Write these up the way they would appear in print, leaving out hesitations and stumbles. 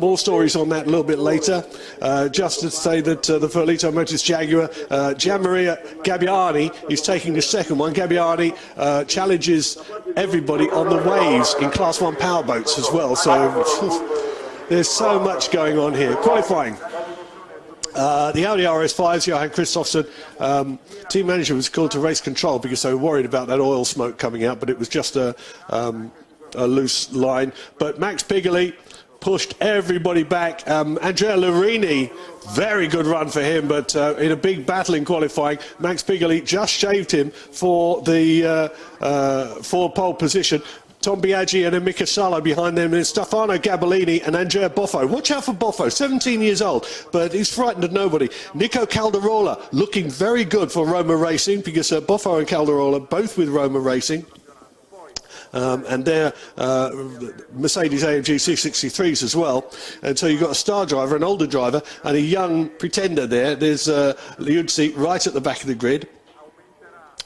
More stories on that a little bit later. Just to say that the Ferlito Motors Jaguar, Gianmaria Gabbiani is taking the second one. Gabbiani challenges everybody on the waves in Class 1 powerboats as well. So there's so much going on here. Qualifying. The Audi RS5's Johan Kristoffersson, team manager, was called to race control because they were worried about that oil smoke coming out, but it was just a loose line. But Max Pigoli pushed everybody back. Andrea Larini, very good run for him, but in a big battle in qualifying, Max Pigoli just shaved him for the for pole position. Tom Biaggi and Emika Salo behind them, and Stefano Gabellini and Andrea Boffo. Watch out for Boffo, 17 years old, but he's frightened of nobody. Nico Calderola looking very good for Roma Racing, because Boffo and Calderola both with Roma Racing. And they're Mercedes AMG C63s as well. And so you've got a star driver, an older driver, and a young pretender there. There's Liuzzi right at the back of the grid.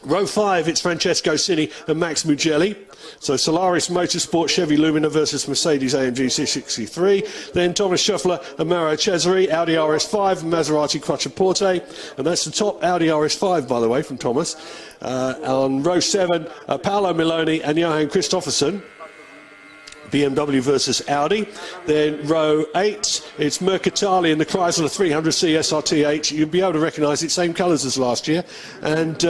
Row 5, it's Francesco Cini and Max Mugelli. So Solaris Motorsport, Chevy Lumina versus Mercedes AMG C63. Then Thomas Scheffler and Mauro Cesari, Audi RS5 and Maserati Quattroporte. And that's the top Audi RS5, by the way, from Thomas. On row 7, Paolo Miloni and Johan Kristoffersson. BMW versus Audi. Then row 8, it's Mercatali and the Chrysler 300C SRT8. You'll be able to recognise it, same colours as last year. And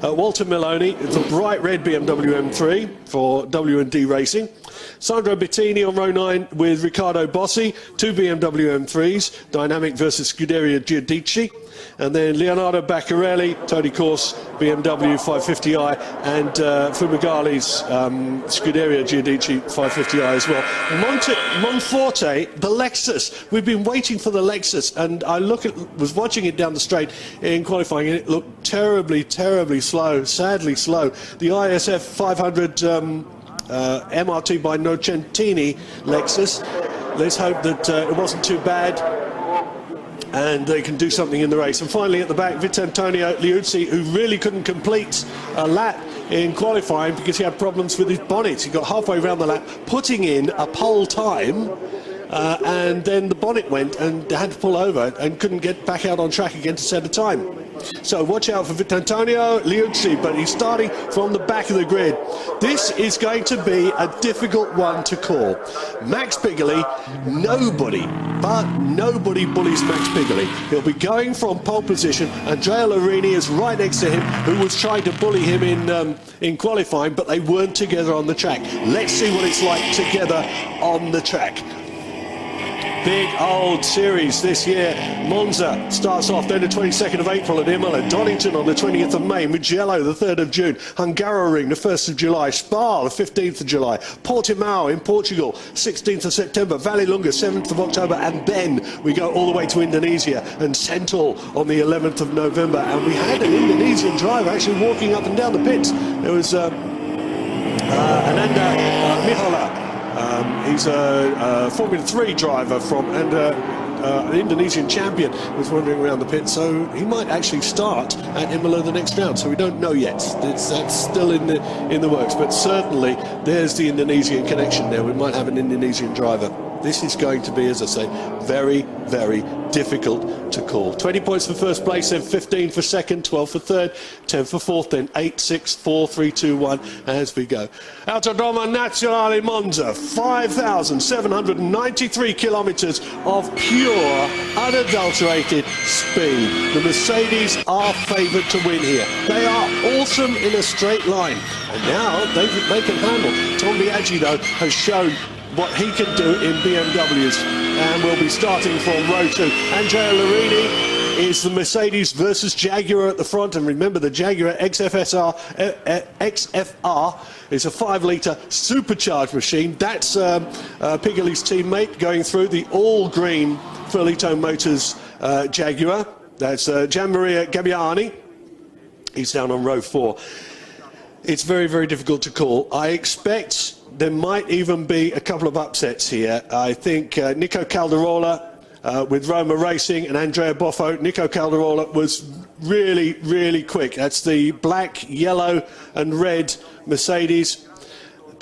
Walter Miloni, the bright red BMW M3 for W&D Racing. Sandro Bettini on row 9 with Riccardo Bossi, 2 BMW M3s, Dynamic versus Scuderia Giudici. And then Leonardo Baccarelli, Tony Corse, BMW 550i, and Fumigali's Scuderia Giudici 550i as well. Monforte, the Lexus. We've been waiting for the Lexus, and I was watching it down the straight in qualifying, and it looked terribly, terribly slow, sadly slow. The ISF 500 MRT by Nocentini Lexus. Let's hope that it wasn't too bad and they can do something in the race. And finally at the back, Vittorio Liuzzi, who really couldn't complete a lap in qualifying because he had problems with his bonnet. He got halfway around the lap, putting in a pole time, and then the bonnet went and had to pull over and couldn't get back out on track again to set a time. So watch out for Vittorio Liuzzi, but he's starting from the back of the grid. This is going to be a difficult one to call. Max Pigoli, nobody bullies Max Pigoli. He'll be going from pole position. Andrea Larini is right next to him, who was trying to bully him in qualifying, but they weren't together on the track. Let's see what it's like together on the track. Big old series this year. Monza starts off then the 22nd of April at Imola. Donington on the 20th of May. Mugello the 3rd of June. Hungaroring the 1st of July. Spa the 15th of July. Portimao in Portugal 16th of September. Vallelunga 7th of October. And then we go all the way to Indonesia and Sentul on the 11th of November. And we had an Indonesian driver actually walking up and down the pits. There was Ananda Mihola. He's a Formula 3 driver and an Indonesian champion, was wandering around the pit, so he might actually start at Imola the next round. So we don't know yet. That's still in the works, but certainly there's the Indonesian connection there. We might have an Indonesian driver. This is going to be, as I say, very, very difficult to call. 20 points for first place, then 15 for second, 12 for third, 10 for fourth, then 8, 6, 4, 3, 2, 1 as we go. Autodromo Nazionale Monza, 5,793 kilometres of pure, unadulterated speed. The Mercedes are favoured to win here. They are awesome in a straight line, and now they can handle. Tom Biaggi, though, has shown what he can do in BMWs, and we'll be starting from row 2. Andrea Larini is the Mercedes versus Jaguar at the front, and remember the Jaguar XFR is a 5-litre supercharged machine. That's Pigoli's teammate going through the all-green Ferlito Motors Jaguar. That's Gianmaria Gabbiani. He's down on row 4. It's very, very difficult to call. I expect there might even be a couple of upsets here. I think Nico Calderola with Roma Racing and Andrea Boffo. Nico Calderola was really, really quick. That's the black, yellow and red Mercedes.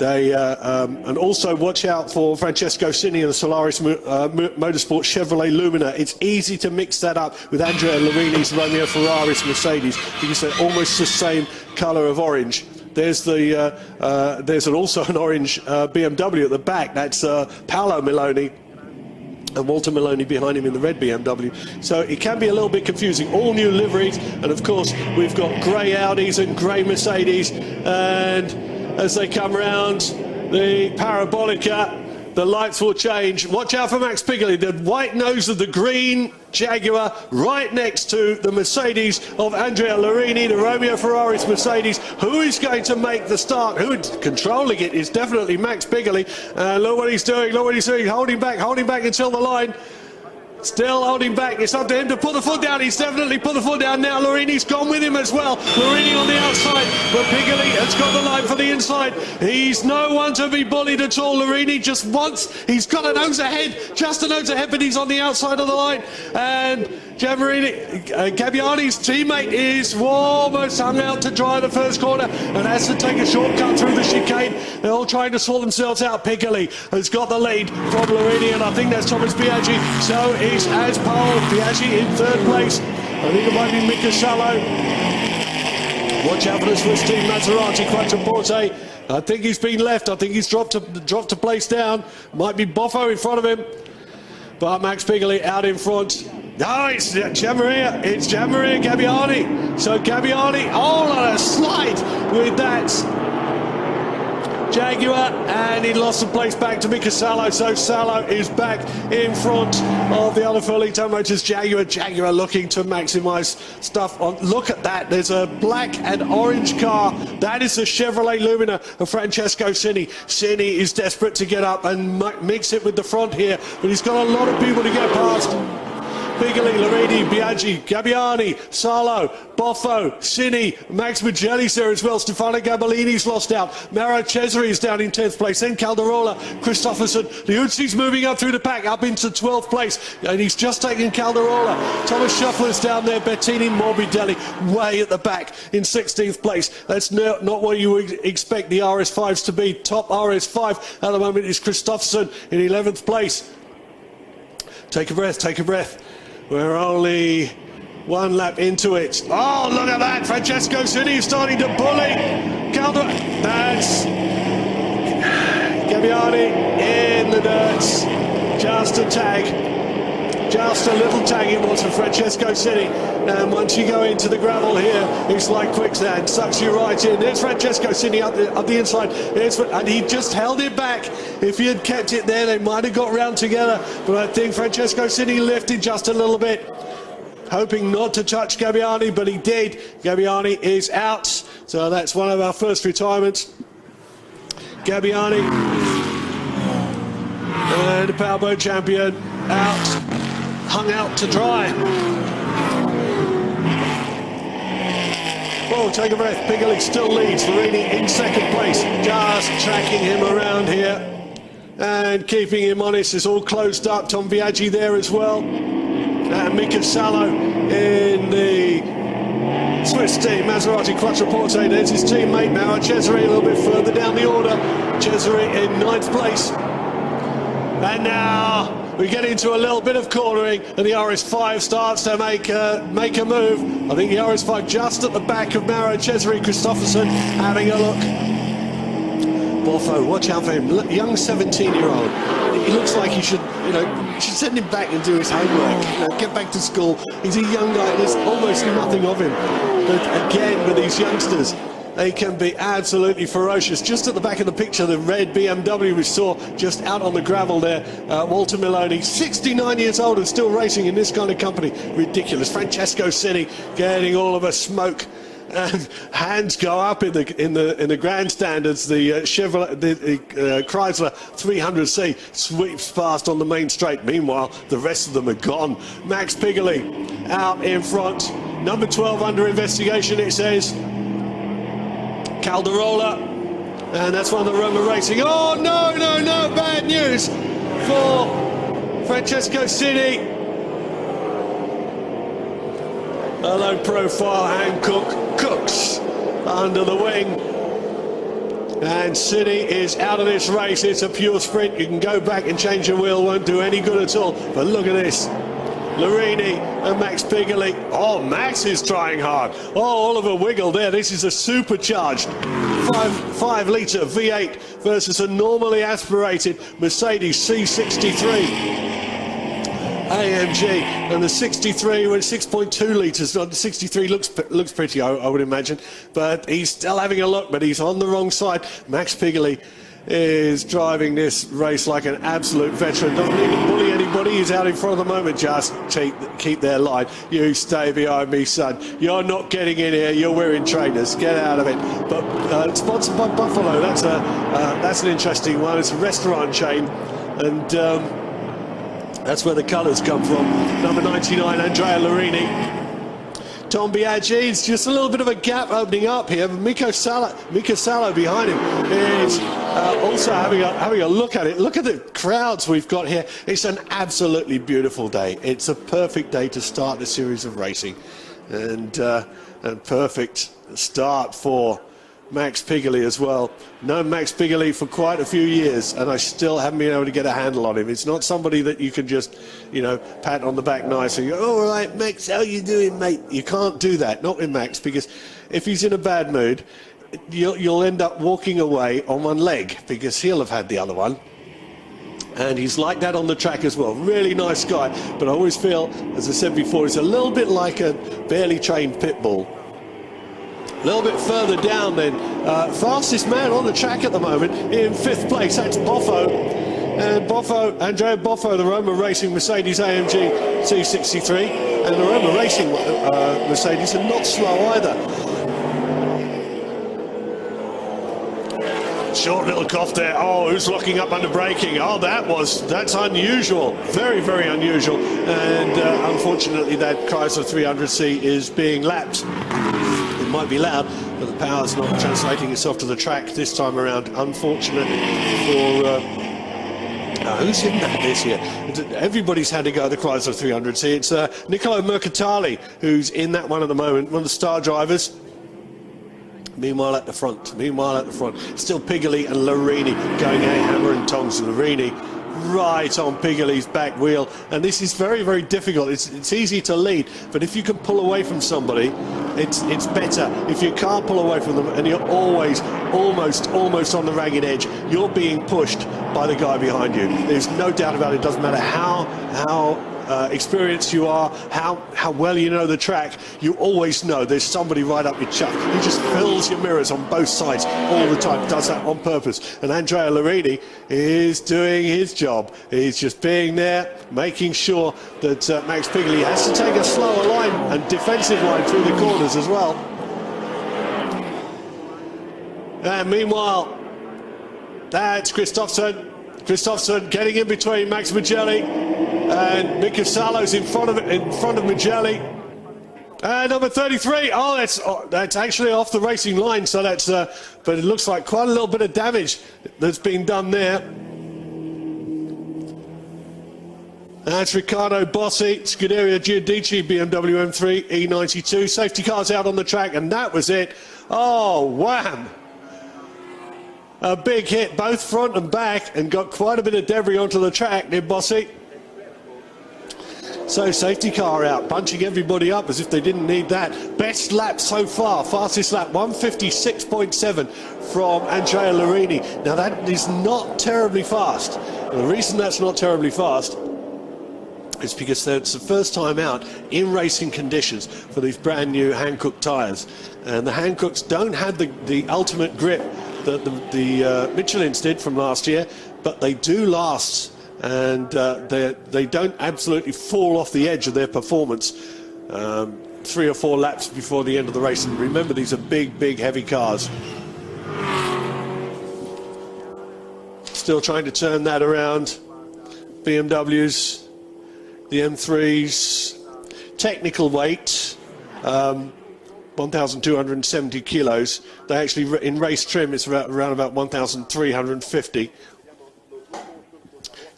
And also watch out for Francesco Cini and the Solaris Motorsport Chevrolet Lumina. It's easy to mix that up with Andrea Larini's Romeo Ferraris Mercedes because they're almost the same colour of orange. There's also an orange BMW at the back. That's Paolo Miloni. And Walter Maloney behind him in the red BMW. So it can be a little bit confusing. All new liveries, and of course we've got grey Audis and grey Mercedes, and as they come round the Parabolica, the lights will change. Watch out for Max Pigoli, the white nose of the green Jaguar right next to the Mercedes of Andrea Larini, the Romeo Ferraris Mercedes. Who is going to make the start? Who is controlling it is definitely Max Pigoli. Look what he's doing, look what he's doing, holding back until the line. Still holding back. It's up to him to put the foot down. He's definitely put the foot down now. Larini's gone with him as well. Larini on the outside, but Pigoli has got the line for the inside. He's no one to be bullied at all. Larini just once. He's got a nose ahead, just a nose ahead, but he's on the outside of the line. And Gabbiani's teammate is almost hung out to dry the first corner and has to take a shortcut through the chicane. They're all trying to sort themselves out. Pigoli has got the lead from Larini, and I think that's Thomas Biaggi. So is as Paul Biaggi in third place. I think it might be Mika Salo. Watch out for the Swiss team, Maserati Quattroporte. I think he's been left. I think he's dropped a place down. Might be Boffo in front of him. But Max Pigoli out in front. No, it's Gianmaria. It's Gianmaria Gabbiani. So Gabbiani all on a slide with that Jaguar, and he lost the place back to Mika Salo. So Salo is back in front of the other Ferlito Motors Jaguar. Jaguar looking to maximise stuff on. Look at that. There's a black and orange car. That is the Chevrolet Lumina of Francesco Cini. Cini is desperate to get up and mix it with the front here, but he's got a lot of people to get past. Pigoli, Larini, Biaggi, Gabbiani, Salo, Boffo, Cini, Max Magelli's there as well. Stefano Gabellini's lost out. Mauro Cesare is down in 10th place. Then Calderola, Christopherson. Liuzzi's moving up through the pack, up into 12th place. And he's just taken Calderola. Thomas Shuffler's down there. Bettini Morbidelli way at the back in 16th place. That's not what you would expect the RS5s to be. Top RS5 at the moment is Christopherson in 11th place. Take a breath, take a breath. We're only one lap into it. Oh, look at that. Francesco Cini starting to bully. That's Gabbiani in the dirt. Just a tag. Just a little tag it was for Francesco Cini. And once you go into the gravel here, it's like quicksand. Sucks you right in. There's Francesco Cini up the inside. And he just held it back. If he had kept it there, they might have got round together. But I think Francesco Cini lifted just a little bit, hoping not to touch Gabbiani, but he did. Gabbiani is out. So that's one of our first retirements. Gabbiani, and the powerboat champion, out. Hung out to dry. Oh, take a breath. Pigoli still leads. Larini in second place. Just tracking him around here and keeping him honest. It's all closed up. Tom Biaggi there as well. And Mika Salo in the Swiss team. Maserati Quattroporte. There's his teammate Mauro Cesare a little bit further down the order. Cesare in 9th place. And now we get into a little bit of cornering, and the RS5 starts to make a move. I think the RS5 just at the back of Mauro Cesare. Christopherson having a look. Boffo, watch out for him. Young 17-year-old. He looks like you should send him back and do his homework. Get back to school. He's a young guy. There's almost nothing of him. But again, with these youngsters, they can be absolutely ferocious. Just at the back of the picture, the red BMW we saw just out on the gravel there. Walter Miloni, 69 years old and still racing in this kind of company. Ridiculous. Francesco Cini getting all of a smoke. And hands go up in the grandstand as the Chevrolet, the Chrysler 300C sweeps past on the main straight. Meanwhile, the rest of them are gone. Max Pigoli out in front. Number 12 under investigation, it says. Calderola, and that's one of the Roma Racing. Oh, no, bad news for Francesco Cini. A low profile Hankook Cooks under the wing. And City is out of this race. It's a pure sprint. You can go back and change your wheel, won't do any good at all. But look at this. Larini and Max Pigoli. Oh, Max is trying hard. Oh, Oliver Wiggle there. This is a supercharged 5-litre V8 versus a normally aspirated Mercedes C63 AMG, and the 63 with 6.2 litres. The 63 looks pretty, I would imagine, but he's still having a look, but he's on the wrong side. Max Pigoli is driving this race like an absolute veteran. Doesn't need to bully anybody. He's out in front of the moment. Just keep their line. You stay behind me, son. You're not getting in here. You're wearing trainers. Get out of it. But sponsored by Buffalo. That's an interesting one. It's a restaurant chain, and that's where the colours come from. Number 99, Andrea Larini. Tom Biaggi, it's just a little bit of a gap opening up here. Mika Salo behind him is also having a look at it. Look at the crowds we've got here. It's an absolutely beautiful day. It's a perfect day to start the series of racing, and a perfect start for Max Pigoli as well. Known Max Pigoli for quite a few years, and I still haven't been able to get a handle on him. It's not somebody that you can just, you know, pat on the back nice and go, "Oh, all right, Max, how you doing, mate?" You can't do that, not with Max, because if he's in a bad mood, you'll end up walking away on one leg, because he'll have had the other one. And he's like that on the track as well. Really nice guy, but I always feel, as I said before, he's a little bit like a barely trained pit bull. A little bit further down then, fastest man on the track at the moment in 5th place, that's Boffo. And Boffo, Andrea Boffo, the Roma Racing Mercedes AMG C63. And the Roma Racing Mercedes are not slow either. Short little cough there. Oh, who's locking up under braking? Oh, that's unusual. Very, very unusual. And unfortunately, that Chrysler 300C is being lapped. It might be loud, but the power's not translating itself to the track this time around. Unfortunate for who's in that this year? Everybody's had to go the Chrysler 300C. It's Niccolo Mercatali who's in that one at the moment, one of the star drivers. Meanwhile at the front, still Pigoli and Larini going at hammer and tongs. Larini right on Pigoli's back wheel, and this is very, very difficult. It's easy to lead, but if you can pull away from somebody, it's better. If you can't pull away from them and you're always almost on the ragged edge, you're being pushed by the guy behind you. There's no doubt about it. It doesn't matter how experienced you are, how well you know the track, you always know there's somebody right up your chuck. He just fills your mirrors on both sides all the time, does that on purpose. And Andrea Larini is doing his job. He's just being there, making sure that Max Pigoli has to take a slower line and defensive line through the corners as well. And meanwhile, that's Kristoffersson getting in between Max Mugelli, and Mika Salo's in front of Mugelli. And number 33, that's actually off the racing line, so that's but it looks like quite a little bit of damage that's been done there. That's Riccardo Bossi, Scuderia Giudici, BMW M3 E92. Safety cars out on the track, and that was it. Oh, wham! A big hit, both front and back, and got quite a bit of debris onto the track, did Bossi. So safety car out, bunching everybody up as if they didn't need that. Best lap so far, fastest lap, 156.7 from Andrea Larini. Now that is not terribly fast. And the reason that's not terribly fast is because it's the first time out in racing conditions for these brand new Hankook tyres. And the Hankooks don't have the ultimate grip that the Michelins did from last year, but they do last, and they don't absolutely fall off the edge of their performance 3 or 4 laps before the end of the race. And remember, these are big, heavy cars. Still trying to turn that around. BMWs, the M3s, technical weight, 1,270 kilos. They actually, in race trim, it's around about 1,350.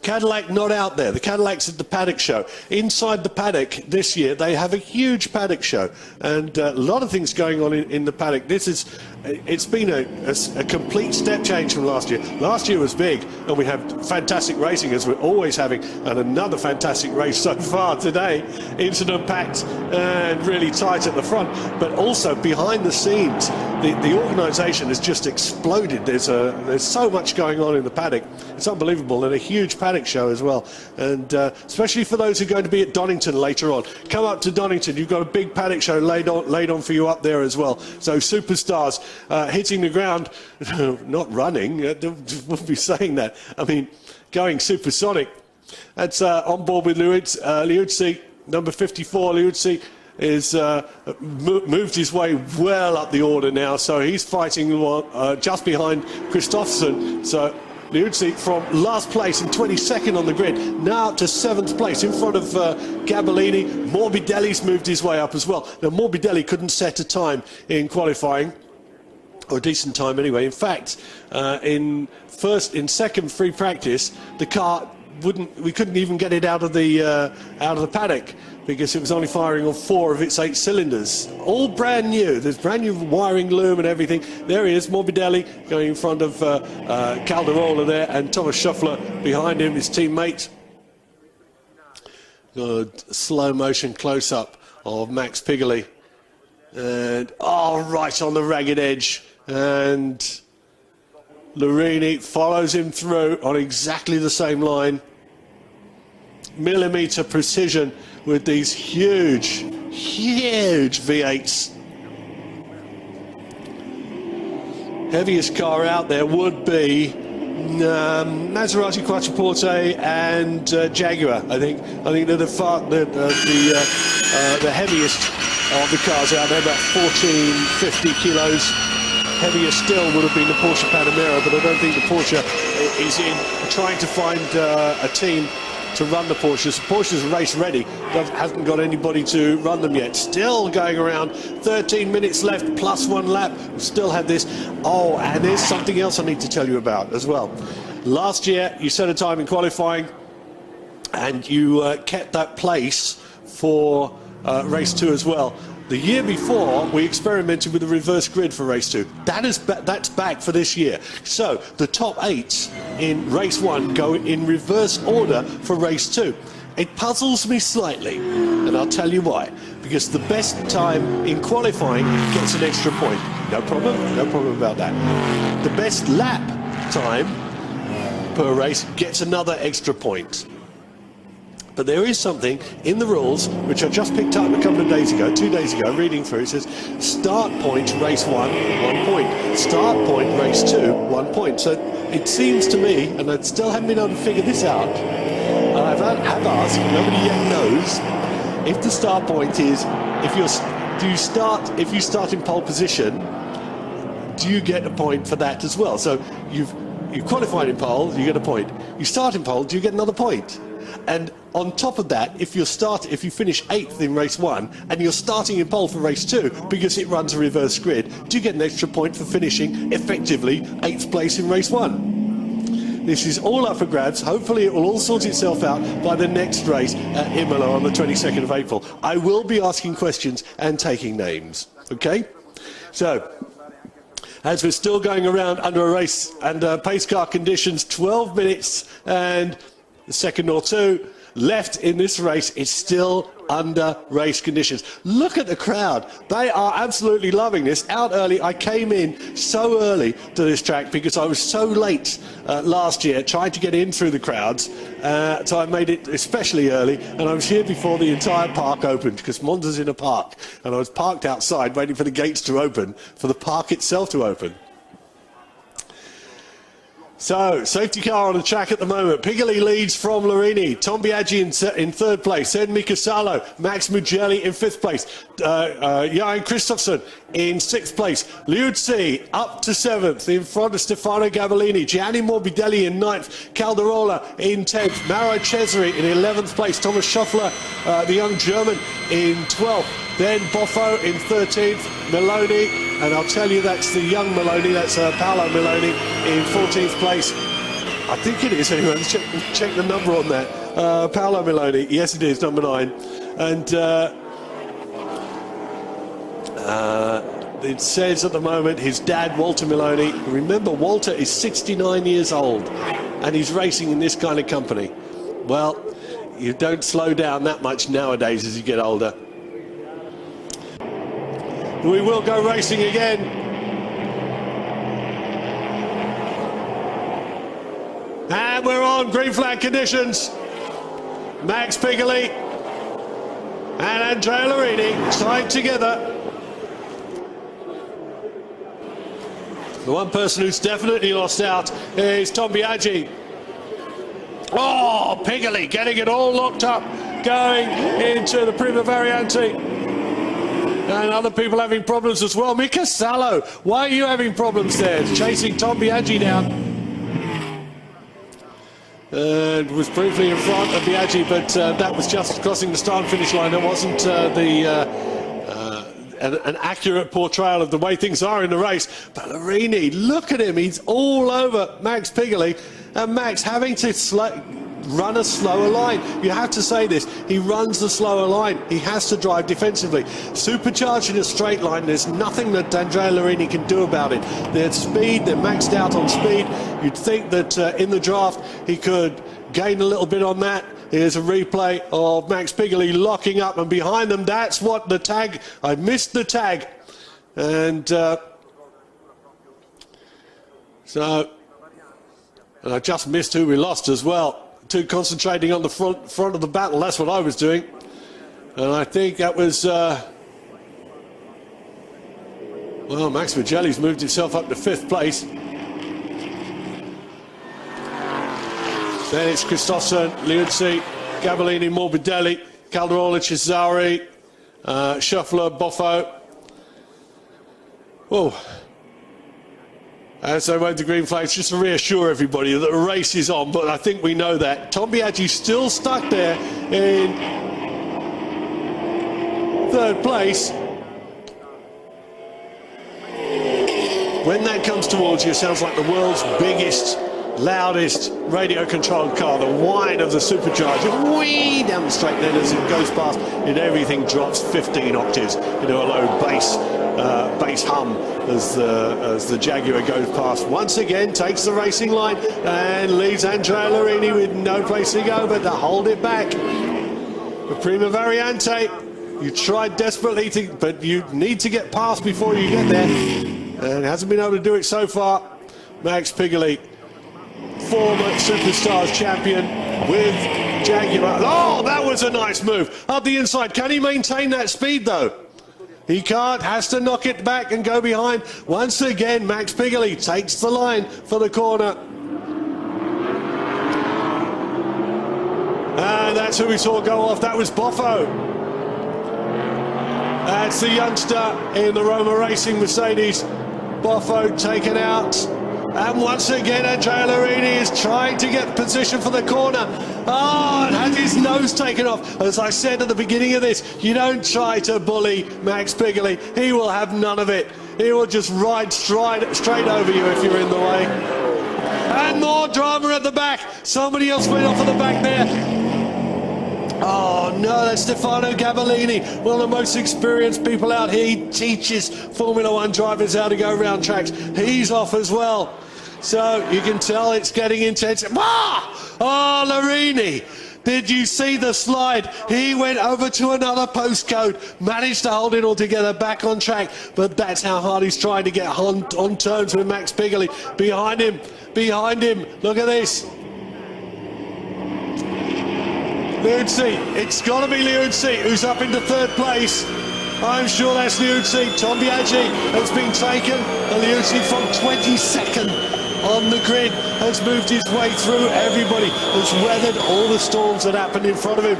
Cadillac not out there. The Cadillac's at the paddock show. Inside the paddock this year, they have a huge paddock show, and a lot of things going on in the paddock. This is it's been a complete step change from last year. Last year was big, and we had fantastic racing, as we're always having, and another fantastic race so far today. Incident-packed and really tight at the front, but also behind the scenes, the organisation has just exploded. There's so much going on in the paddock. It's unbelievable, and a huge paddock show as well. And especially for those who are going to be at Donington later on. Come up to Donington, you've got a big paddock show laid on for you up there as well. So SuperStars hitting the ground, not running, we'll be saying that. I mean, going supersonic. That's on board with Liuzzi, number 54. Liuzzi is moved his way well up the order now, so he's fighting just behind Christopherson. So Liuzzi from last place and 22nd on the grid, now up to 7th place in front of Gabellini. Morbidelli's moved his way up as well. Now Morbidelli couldn't set a time in qualifying, or a decent time anyway. In fact, in second free practice, the car we couldn't even get it out of the paddock, because it was only firing on 4 of its 8 cylinders. All brand new. There's brand new wiring loom and everything. There he is, Morbidelli, going in front of Calderola there, and Thomas Schuffler behind him, his teammate. Good slow motion close-up of Max Pigoli. And, right on the ragged edge. And Lurini follows him through on exactly the same line. Millimetre precision with these huge V8s. Heaviest car out there would be Maserati Quattroporte and Jaguar. I think they're the heaviest of the cars out there, about 1450 kilos. Heavier still would have been the Porsche Panamera, but I don't think the Porsche is in trying to find a team to run the Porsches. Porsche's race ready, but hasn't got anybody to run them yet. Still going around, 13 minutes left, plus 1 lap. We still have this. Oh, and there's something else I need to tell you about as well. Last year, you set a time in qualifying, and you kept that place for race 2 as well. The year before, we experimented with a reverse grid for race 2. That's back for this year. So the top 8 in race 1 go in reverse order for race 2. It puzzles me slightly, and I'll tell you why. Because the best time in qualifying gets an extra point. No problem about that. The best lap time per race gets another extra point. But there is something in the rules which I just picked up a couple of days ago, 2 days ago, reading through. It says start point race 1, 1 point. Start point race 2, 1 point. So it seems to me, and I still haven't been able to figure this out, and have asked, nobody yet knows, if the start point is, if you start in pole position, do you get a point for that as well? So you qualified in pole, you get a point. You start in pole, do you get another point? And on top of that, if you finish 8th in race 1 and you're starting in pole for race 2 because it runs a reverse grid, do you get an extra point for finishing effectively 8th place in race 1? This is all up for grabs. Hopefully it will all sort itself out by the next race at Imola on the 22nd of April. I will be asking questions and taking names. Okay? So, as we're still going around under a race and pace car conditions, 12 minutes and a second or two left in this race. It's still under race conditions. Look at the crowd. They are absolutely loving this. Out early. I came in so early to this track because I was so late last year trying to get in through the crowds. So I made it especially early, and I was here before the entire park opened, because Monza's in a park, and I was parked outside waiting for the gates to open, for the park itself to open. So, safety car on the track at the moment. Pigoli leads from Lurini. Tom Biaggi in 3rd place. Then Mika Salo. Max Mugelli in 5th place. Jan Kristoffersson in 6th place. Liuzzi up to 7th in front of Stefano Gabellini. Gianni Morbidelli in 9th. Calderola in 10th. Mauro Cesari in 11th place. Thomas Schuffler, the young German, in 12th. Then Boffo in 13th. Meloni. And I'll tell you, that's the young Meloni, that's Paolo Meloni in 14th place. I think it is, anyway. Let's check the number on that. Paolo Meloni, yes it is, number 9. And it says at the moment his dad, Walter Miloni. Remember, Walter is 69 years old and he's racing in this kind of company. Well, you don't slow down that much nowadays as you get older. We will go racing again. And we're on green flag conditions. Max Pigoli and Andrea Lorini tied together. The one person who's definitely lost out is Tom Biaggi. Oh, Pigoli getting it all locked up, going into the Prima Variante. And other people having problems as well. Mika Salo, why are you having problems there? Chasing Tom Biaggi down. And was briefly in front of Biaggi, but that was just crossing the start and finish line. It wasn't an accurate portrayal of the way things are in the race. But Lorini, look at him, he's all over Max Pigoli, and Max having to run a slower line. You have to say this, he runs the slower line. He has to drive defensively. Supercharged in a straight line, there's nothing that Andrea Lorini can do about it. They're speed, they're maxed out on speed. You'd think that in the draft he could gain a little bit on that. Here's a replay of Max Pigoli locking up, and behind them, that's what the tag, I missed the tag. And and I just missed who we lost as well. Too concentrating on the front of the battle, that's what I was doing. And I think that was, well, Max Pigoli's moved himself up to 5th place. Then it's Christopherson, Liuzzi, Gabellini, Morbidelli, Calderola, Cesari, Shuffler, Boffo. Oh. As they went to green flags, just to reassure everybody that the race is on, but I think we know that. Tom Biaggi still stuck there in 3rd place. When that comes towards you, it sounds like the world's biggest, loudest radio-controlled car. The whine of the supercharger, way down the straight, then as it goes past, and everything drops 15 octaves into a low bass hum as the Jaguar goes past. Once again, takes the racing line and leaves Andrea Lorini with no place to go but to hold it back. The Prima Variante, you tried desperately but you need to get past before you get there, and hasn't been able to do it so far. Max Pigoli, former Superstars champion with Jaguar. Oh, that was a nice move up the inside. Can he maintain that speed though? He can't, has to knock it back and go behind. Once again, Max Pigoli takes the line for the corner. And that's who we saw go off. That was Boffo. That's the youngster in the Roma Racing Mercedes. Boffo taken out. And once again, Andrea Lorini is trying to get position for the corner. Oh, and has his nose taken off. As I said at the beginning of this, you don't try to bully Max Pigoli. He will have none of it. He will just ride straight over you if you're in the way. And more drama at the back. Somebody else went off at the back there. Oh no, that's Stefano Gabellini, one of the most experienced people out here. He teaches Formula One drivers how to go around tracks. He's off as well. So you can tell it's getting intense. Ah! Oh, Lorini, did you see the slide? He went over to another postcode, managed to hold it all together, back on track. But that's how hard he's trying to get on terms with Max Pigoli. Behind him, look at this. Liuzzi, it's got to be Liuzzi who's up into 3rd place. I'm sure that's Liuzzi. Tom Biaggi has been taken, and Liuzzi from 22nd on the grid has moved his way through everybody, has weathered all the storms that happened in front of him.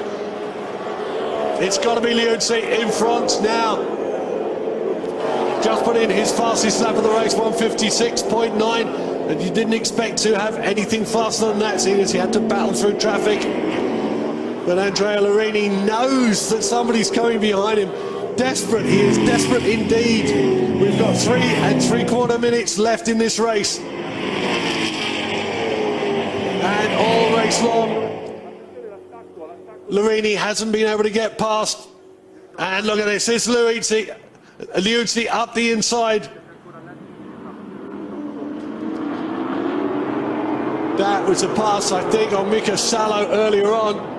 It's got to be Liuzzi in front now. Just put in his fastest lap of the race, 156.9, and you didn't expect to have anything faster than that, seeing as he had to battle through traffic. But Andrea Lorini knows that somebody's coming behind him. Desperate, he is desperate indeed. We've got 3 3/4 minutes left in this race. And all race long, Lorini hasn't been able to get past. And look at this, it's Liuzzi. Liuzzi up the inside. That was a pass, I think, on Mika Salo earlier on.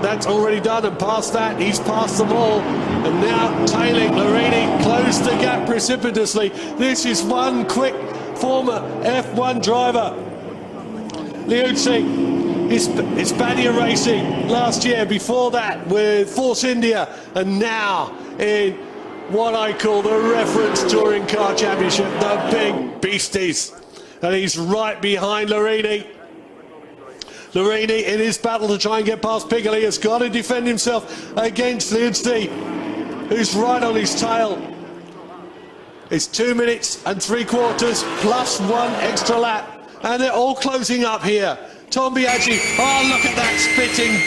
That's already done, and past that, he's passed them all. And now tailing Larini closed the gap precipitously. This is one quick former F1 driver. Liuzzi is Hispania Racing last year, before that with Force India, and now in what I call the reference touring car championship, the big beasties. And he's right behind Larini. Larini, in his battle to try and get past Piccoli, has got to defend himself against Liuzzi, who's right on his tail. It's 2 minutes and 3/4 plus 1 extra lap, and they're all closing up here. Tom Biaggi, oh, look at that, spitting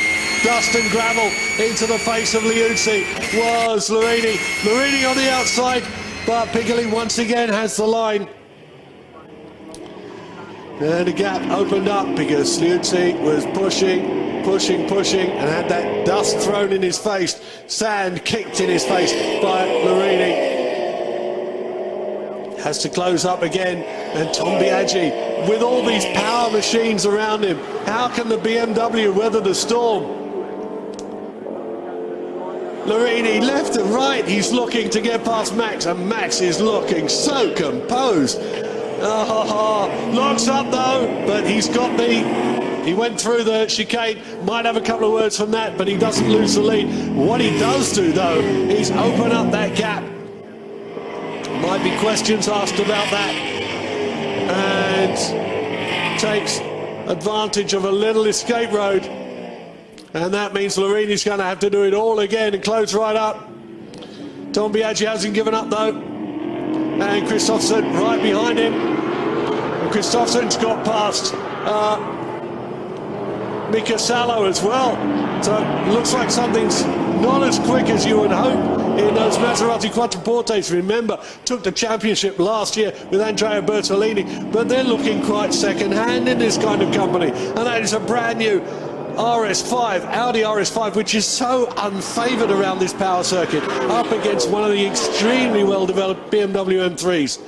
dust and gravel into the face of Liuzzi was Larini. Larini on the outside, but Piccoli once again has the line. And the gap opened up because Liuzzi was pushing, and had that dust thrown in his face, sand kicked in his face by Larini. Has to close up again, and Tom Biaggi, with all these power machines around him, how can the BMW weather the storm? Larini left and right, he's looking to get past Max, and Max is looking so composed. Locks up though, but he went through the chicane, might have a couple of words from that, but he doesn't lose the lead. What he does do though is open up that gap. Might be questions asked about that, and takes advantage of a little escape road, and that means Larini's going to have to do it all again and close right up. Tom Biaggi hasn't given up though, and Kristoffersson right behind him. And Kristoffersson's got past Mika Salo as well, so it looks like something's not as quick as you would hope in those Maserati Quattroportes. Remember, took the championship last year with Andrea Bertolini, but they're looking quite second-hand in this kind of company, and that is a brand new RS5, Audi RS5, which is so unfavoured around this power circuit, up against one of the extremely well-developed BMW M3s.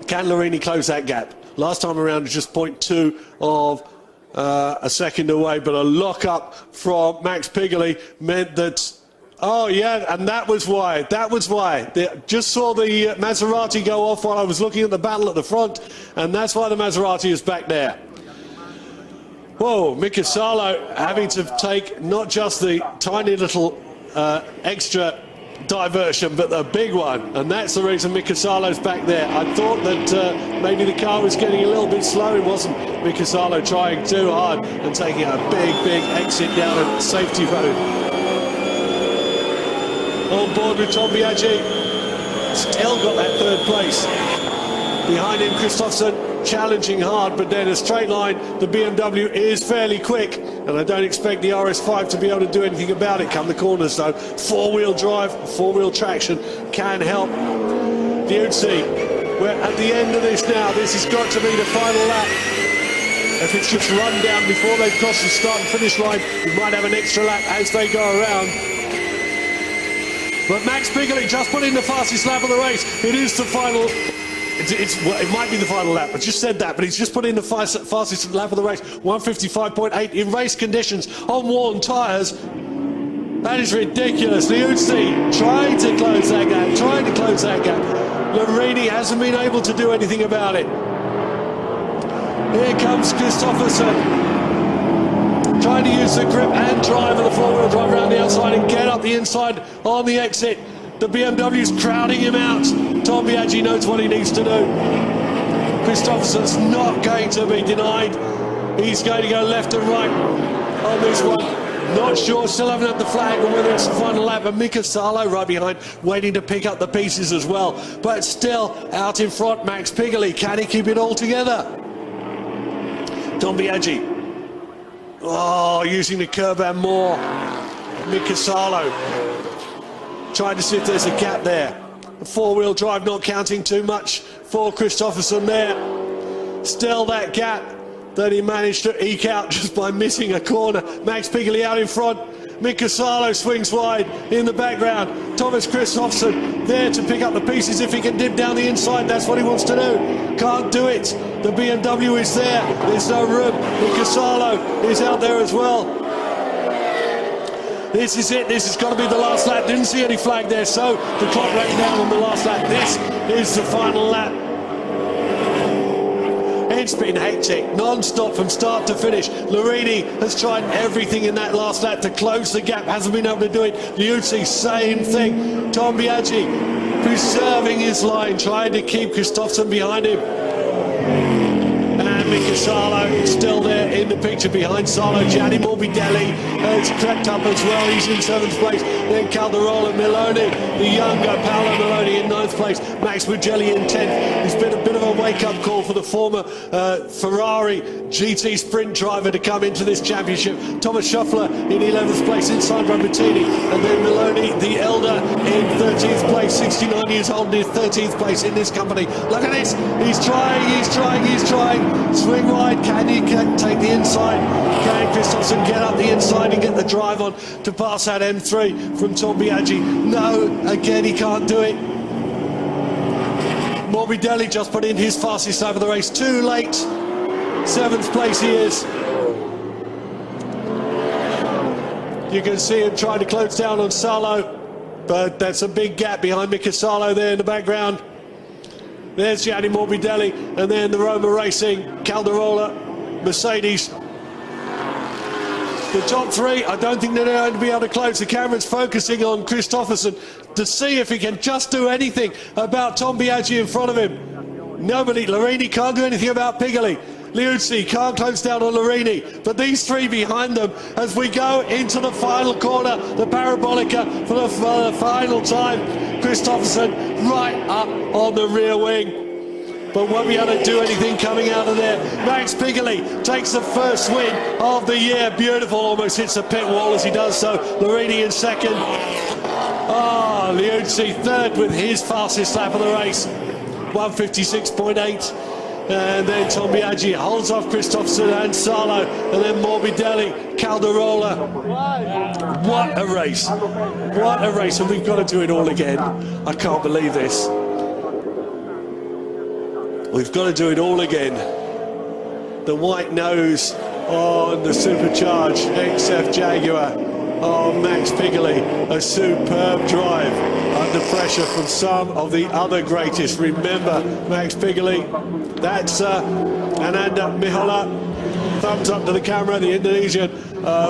Can Larini close that gap? Last time around, it's just 0.2 of a second away, but a lock-up from Max Piccoli meant that, oh yeah, and that was why. They just saw the Maserati go off while I was looking at the battle at the front, and that's why the Maserati is back there. Whoa, Mika Salo having to take not just the tiny little extra diversion, but the big one, and that's the reason Mika Salo's back there. I thought that maybe the car was getting a little bit slow. It wasn't. Mika Salo trying too hard and taking a big exit down a safety road. On board with Tom Biaggi, still got that third place. Behind him, Kristoffersson challenging hard, but then a straight line. The BMW is fairly quick, and I don't expect the RS5 to be able to do anything about it come the corners though. Four-wheel drive, four-wheel traction can help. Liuzzi, we're at the end of this now. This has got to be the final lap. If it's just run down before they've crossed the start and finish line, we might have an extra lap as they go around. But Max Piccoli just put in the fastest lap of the race. It is the final. It might be the final lap. I just said that, but he's just put in the fastest lap of the race, 1:55.8 in race conditions on worn tyres. That is ridiculous. Liuzzi trying to close that gap, Larini hasn't been able to do anything about it. Here comes Kristoffersson, trying to use the grip and drive of the four-wheel drive around the outside and get up the inside on the exit. The BMW's crowding him out. Tom Biaggi knows what he needs to do. Kristoffersson's not going to be denied. He's going to go left and right on this one. Not sure, still haven't had the flag on whether it's the final lap. And Mika Salo right behind, waiting to pick up the pieces as well. But still out in front, Max Piccoli. Can he keep it all together? Tom Biaggi. Oh, using the curb and more. Mika Salo trying to see if there's a gap there. The four-wheel drive not counting too much for Kristoffersson there. Still that gap that he managed to eke out just by missing a corner. Max Piccoli out in front, Mika Salo swings wide in the background. Thomas Christopherson there to pick up the pieces if he can dip down the inside. That's what he wants to do. Can't do it. The BMW is there. There's no room. Mika Salo is out there as well. This is it. This has got to be the last lap. Didn't see any flag there, so the clock ran down on the last lap. This is the final lap. It's been hectic, non-stop from start to finish. Larini has tried everything in that last lap to close the gap, hasn't been able to do it. Liuzzi, same thing. Tom Biaggi preserving his line, trying to keep Christopherson behind him. And Mika Salo still there in the picture behind Salo. Gianni Morbidelli has crept up as well. He's in 7th place. Then Calderola, Miloni, the younger Paolo Miloni in 9th place. Max Mugelli in 10th. It's been a bit of a wake-up call for the former Ferrari GT sprint driver to come into this championship. Thomas Schuffler in 11th place inside Robertini. And then Miloni, the elder, in 13th place. 69 years old in 13th place in this company. Look at this. He's trying, he's trying, he's trying. Swing wide, can he take the inside? Can Christopherson get up the inside and get the drive on to pass that M3 from Tom Biaggi? No, again he can't do it. Morbidelli just put in his fastest lap of the race, too late. 7th place he is. You can see him trying to close down on Salo, but that's a big gap behind Mika Salo there in the background. There's Gianni Morbidelli, and then the Roma Racing, Calderola, Mercedes. The top three, I don't think they're going to be able to close. The camera's focusing on Christopherson to see if he can just do anything about Tom Biaggi in front of him. Nobody, Larini can't do anything about Pigoli. Liuzzi can't close down on Larini, but these three behind them as we go into the final corner, the Parabolica for the final time. Christopherson right up on the rear wing, but won't be able to do anything coming out of there. Max Pigoli takes the first win of the year. Beautiful, almost hits the pit wall as he does so. Larini in second. Liuzzi third with his fastest lap of the race, 1:56.8. And then Tom Biaggi holds off Christopherson and Salo, and then Morbidelli, Calderola. What a race. What a race, and we've got to do it all again. I can't believe this. We've got to do it all again. The white nose on the supercharged XF Jaguar. Max Pigoli, a superb drive under pressure from some of the other greatest. Remember, Max Pigoli, that's Ananda Mihola. Thumbs up to the camera, the Indonesian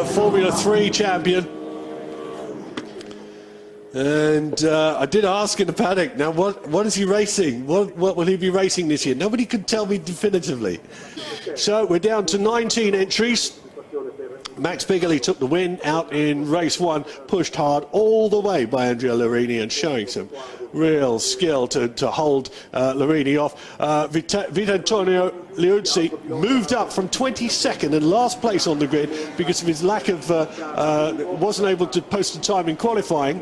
Formula 3 champion. And I did ask in the paddock, now what is he racing? What will he be racing this year? Nobody could tell me definitively. So we're down to 19 entries. Max Pigoli took the win out in race 1, pushed hard all the way by Andrea Larini and showing some real skill to hold Larini off. Vitantonio Liuzzi moved up from 22nd and last place on the grid because of his lack of, wasn't able to post a time in qualifying.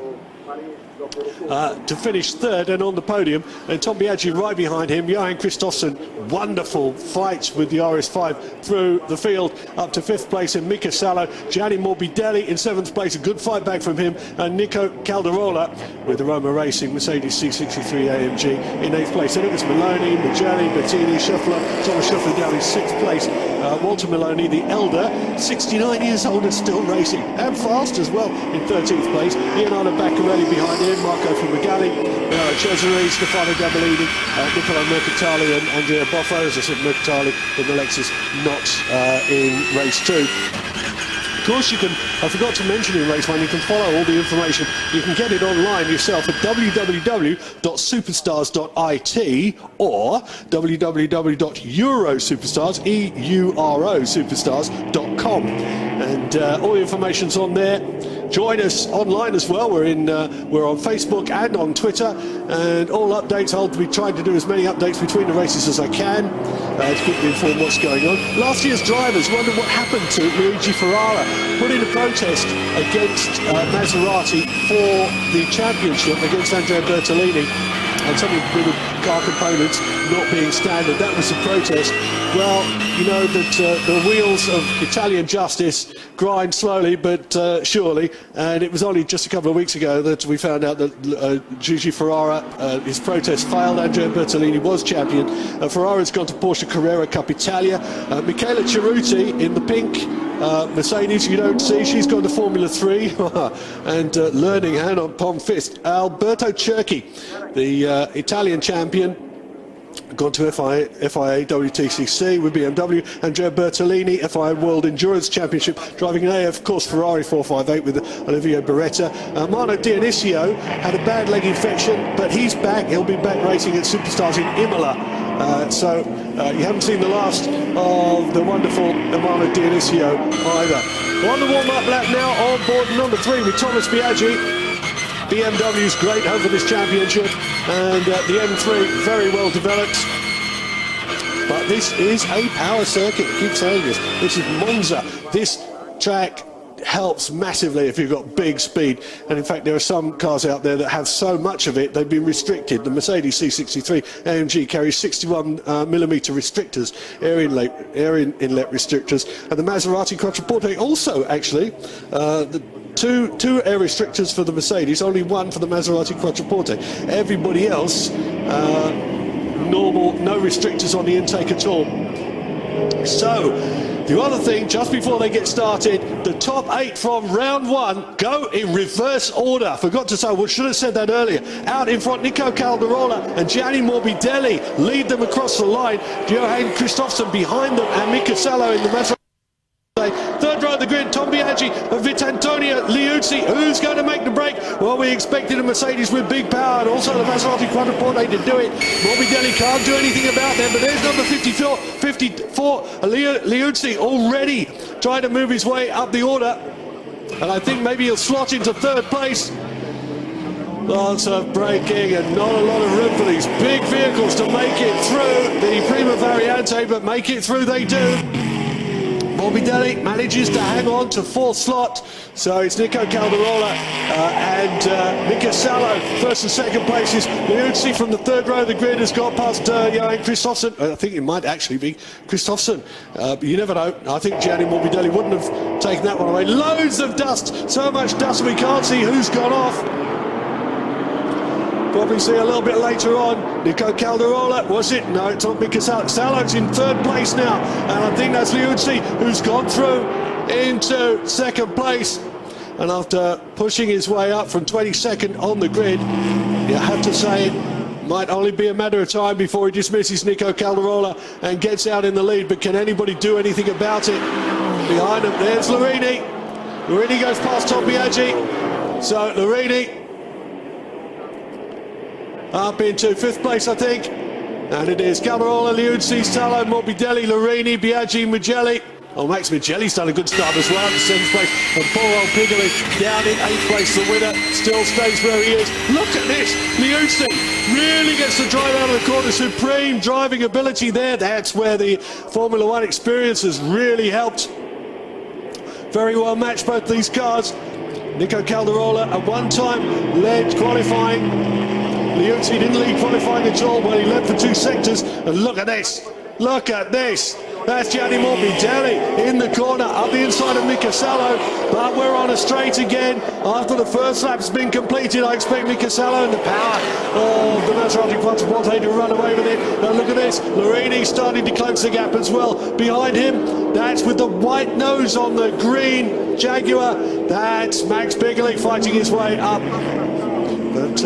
To finish third and on the podium, and Tom Biaggi right behind him. Johan Christopherson, wonderful fights with the RS5 through the field up to 5th place, and Mika Salo. Gianni Morbidelli in 7th place, a good fight back from him, and Nico Calderola with the Roma Racing Mercedes C63 AMG in 8th place. Then it was Miloni, Mugelli, Bettini, Schuffler, Thomas Schuffler down in 6th place. Walter Miloni, the elder, 69 years old and still racing, and fast as well, in 13th place. Leonardo Baccarelli behind him, Marco Fumagalli, Cesare, Stefano Gabellini, Niccolo Mercatali and Andrea Boffo. As I said, Mercatali in the Lexus, not in race 2. Of course, you can, I forgot to mention in race 1, you can follow all the information. You can get it online yourself at www.superstars.it or www.eurosuperstars, EUROsuperstars.com. And all the information's on there. Join us online as well. We're on Facebook and on Twitter, and all updates. I'll be trying to do as many updates between the races as I can to keep you informed what's going on. Last year's drivers wondered what happened to Luigi Ferrara, put in a protest against Maserati for the championship against Andrea Bertolini, and some people car components not being standard. That was the protest. Well, you know that the wheels of Italian justice grind slowly but surely, and it was only just a couple of weeks ago that we found out that Gigi Ferrara, his protest failed. Andrea Bertolini was champion. Ferrara's gone to Porsche Carrera Cup Italia. Michela Cerruti in the pink Mercedes, you don't see, she's gone to Formula 3 and learning hand on palm fist. Alberto Cerchi, the Italian champion, gone to FIA WTCC with BMW. Andrea Bertolini, FIA World Endurance Championship, driving an AF Course Ferrari 458 with Olivier Beretta. Mano Dionisio had a bad leg infection, but he's back. He'll be back racing at SuperStars in Imola. So you haven't seen the last of the wonderful Mano Dionisio either. On the warm-up lap now, on board number 3 with Thomas Biaggi. BMW's great home for this championship, and the M3 very well developed. But this is a power circuit. I keep saying this. This is Monza. This track helps massively if you've got big speed, and in fact there are some cars out there that have so much of it they've been restricted. The Mercedes C63 AMG carries 61mm restrictors, air inlet restrictors, and the Maserati Quattroporte also actually the two air restrictors for the Mercedes, only one for the Maserati Quattroporte. Everybody else normal, no restrictors on the intake at all. So the other thing, just before they get started, the top 8 from round 1 go in reverse order. Forgot to say, well, should have said that earlier. Out in front, Nico Caldarola and Gianni Morbidelli lead them across the line. Johan Kristoffersson behind them, and Mika Salo in the Maserati. Third row of the grid, Tom Biaggi and Vitantonio Liuzzi. Who's going to make the break? Well, we expected a Mercedes with big power, and also the Maserati Quattroporte to do it. Morbidelli can't do anything about them, but there's number 54 Liuzzi already trying to move his way up the order, and I think maybe he'll slot into third place. Lots of braking and not a lot of room for these big vehicles to make it through the Prima Variante, but make it through they do. Morbidelli manages to hang on to 4th slot, so it's Nico Caldarola and Mika Salo first and second places. Liuzzi from the 3rd row of the grid has got past Johan Kristoffersson. I think it might actually be Kristoffersson, but you never know. I think Gianni Morbidelli wouldn't have taken that one away. Loads of dust, so much dust we can't see who's gone off. Probably see a little bit later on. Nico Caldarola, was it? No, it's not Mika Salo. Salo's in 3rd place now, and I think that's Liuzzi who's gone through into 2nd place. And after pushing his way up from 22nd on the grid, you have to say it might only be a matter of time before he dismisses Nico Caldarola and gets out in the lead. But can anybody do anything about it? Behind him, there's Lorini. Lorini goes past Tom Biaggi. So Lorini up into 5th place, I think, and it is Caldarola, Liuzzi, Salo, Morbidelli, Lorini, Biaggi, Mugelli. Oh, Max Mugelli's done a good start as well in 7th place, and poor old Pigoli down in 8th place. The winner still stays where he is. Look at this, Liuzzi really gets the drive out of the corner. Supreme driving ability there. That's where the Formula 1 experience has really helped. Very well matched, both these cars. Nico Caldarola at one time led qualifying. Liuzzi didn't lead qualifying at all, but he led for 2 sectors. And look at this. Look at this. That's Gianni Morbidelli in the corner, up the inside of Mika Salo. But we're on a straight again. After the first lap's been completed, I expect Mika Salo and the power of the Maserati Quattroporte to run away with it. Now look at this. Lorini starting to close the gap as well. Behind him, that's with the white nose on the green Jaguar. That's Max Pigoli fighting his way up. But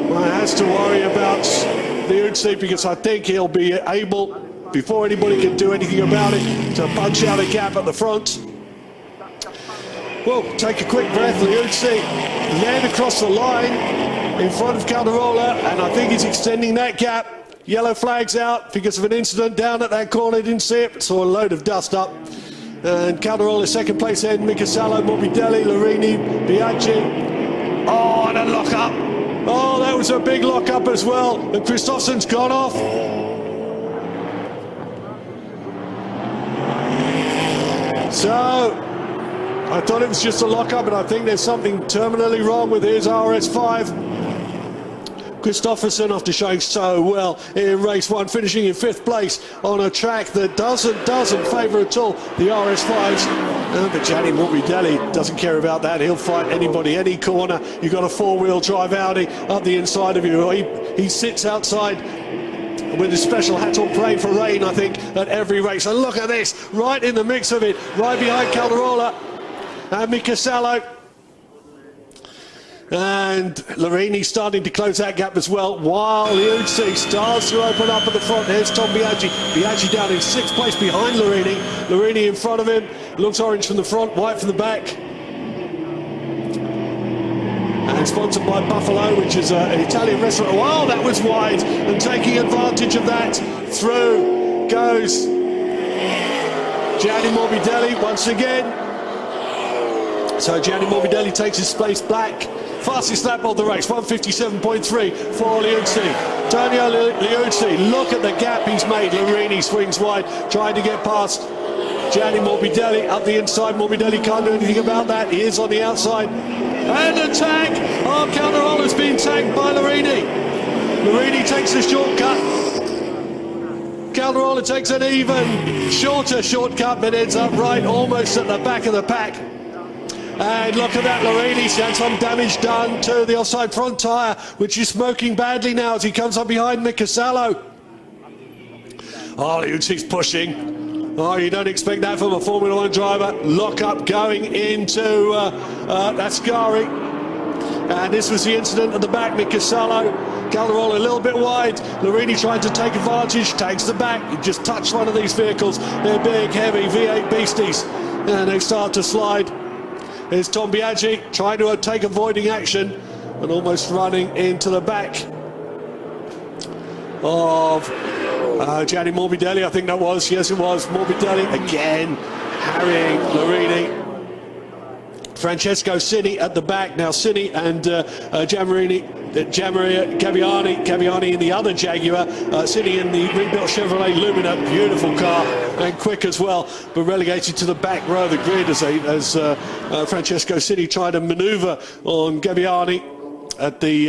one has to worry about Liuzzi, because I think he'll be able, before anybody can do anything about it, to punch out a gap at the front. Well, take a quick breath. Liuzzi led across the line in front of Caldarola, and I think he's extending that gap. Yellow flags out because of an incident down at that corner. Didn't see it, but saw a load of dust up. And Caldarola 2nd place ahead, Mika Salo, Morbidelli, Lorini, Biaggi. Oh, and a lock up. Oh, that was a big lock-up as well, and Kristoffersson's gone off. So, I thought it was just a lock-up, and I think there's something terminally wrong with his RS5. Christopherson, after showing so well in race 1, finishing in 5th place on a track that doesn't favour at all the RS5s. But Gianni Morbidelli doesn't care about that. He'll fight anybody, any corner. You've got a 4-wheel drive Audi up the inside of you. He sits outside with his special hat on, praying for rain, I think, at every race. And look at this, right in the mix of it, right behind Calderola and Mika Salo. And Larini starting to close that gap as well, while Liuzzi starts to open up at the front. Here's Tom Biaggi. Biaggi down in 6th place behind Larini. Larini in front of him. Looks orange from the front, white from the back. And sponsored by Buffalo, which is an Italian restaurant. Wow, that was wide. And taking advantage of that, through goes Gianni Morbidelli once again. So Gianni Morbidelli takes his place back. Fastest lap of the race, 157.3 for Liuzzi. Antonio Liuzzi, look at the gap he's made. Larini swings wide, trying to get past Gianni Morbidelli up the inside. Morbidelli can't do anything about that. He is on the outside. And a tag! Oh, Calderola's been tagged by Larini. Larini takes the shortcut. Calderola takes an even shorter shortcut, but ends up right almost at the back of the pack. And look at that, Larini's had some damage done to the offside front tyre, which is smoking badly now as he comes up behind Mika Salo. Oh, Liuzzi's pushing. Oh, you don't expect that from a Formula 1 driver. Lock up going into Ascari. And this was the incident at the back. Mika Salo, Calderola a little bit wide. Larini trying to take advantage, takes the back. He just touched one of these vehicles. They're big, heavy V8 beasties. And they start to slide. Here's Tom Biaggi trying to take avoiding action and almost running into the back of Gianni Morbidelli, I think that was. Yes, it was. Morbidelli again harrying Larini. Francesco Cini at the back. Now Cini and Gabbiani in the other Jaguar, Cini in the rebuilt Chevrolet Lumina, beautiful car and quick as well, but relegated to the back row of the grid as Francesco Cini tried to manoeuvre on Gabbiani at the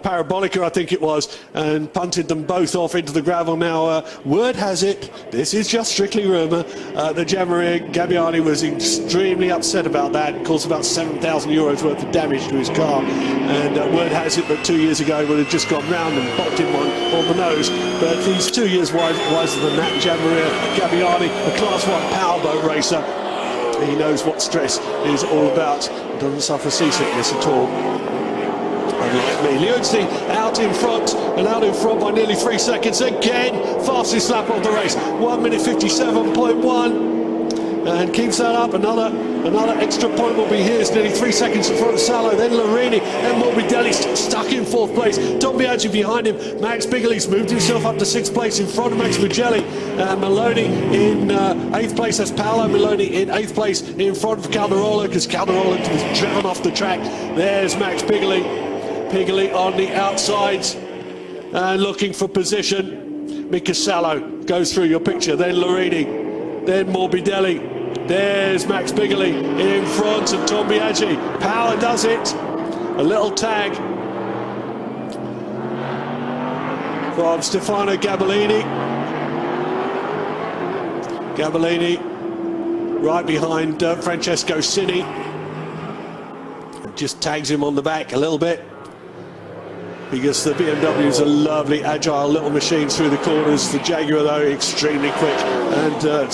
Parabolica, I think it was, and punted them both off into the gravel. Now, word has it, this is just strictly rumour, that Gabbiani was extremely upset about that. It caused about €7,000 worth of damage to his car, and word has it that 2 years ago he would have just gone round and bopped him on the nose. But he's 2 years wiser than that. Gabbiani, a Class 1 powerboat racer, he knows what stress is all about. Doesn't suffer seasickness at all. Unlike me. Liuzzi out in front by nearly 3 seconds again. Fastest lap of the race, 1 minute 57.1, and keeps that up. Another extra point will be his, nearly 3 seconds in front of Salo. Then Larini and Morbidelli stuck in 4th place. Tom Biaggi behind him. Max Bigelli's moved himself up to 6th place in front of Max Mugelli. Maloney in 8th place. That's Paolo Maloney in 8th place in front of Calderola, because Calderola was driven off the track. There's Max Bigelli. Piggly on the outsides and looking for position. Mika Salo goes through your picture, then Larini, then Morbidelli. There's Max Bigelli in front of Tom Biaggi. Power does it. A little tag from Stefano Gabellini. Gabellini right behind Francesco Cini. Just tags him on the back a little bit, because the BMWs are lovely, agile little machines through the corners. The Jaguar, though, extremely quick. And, the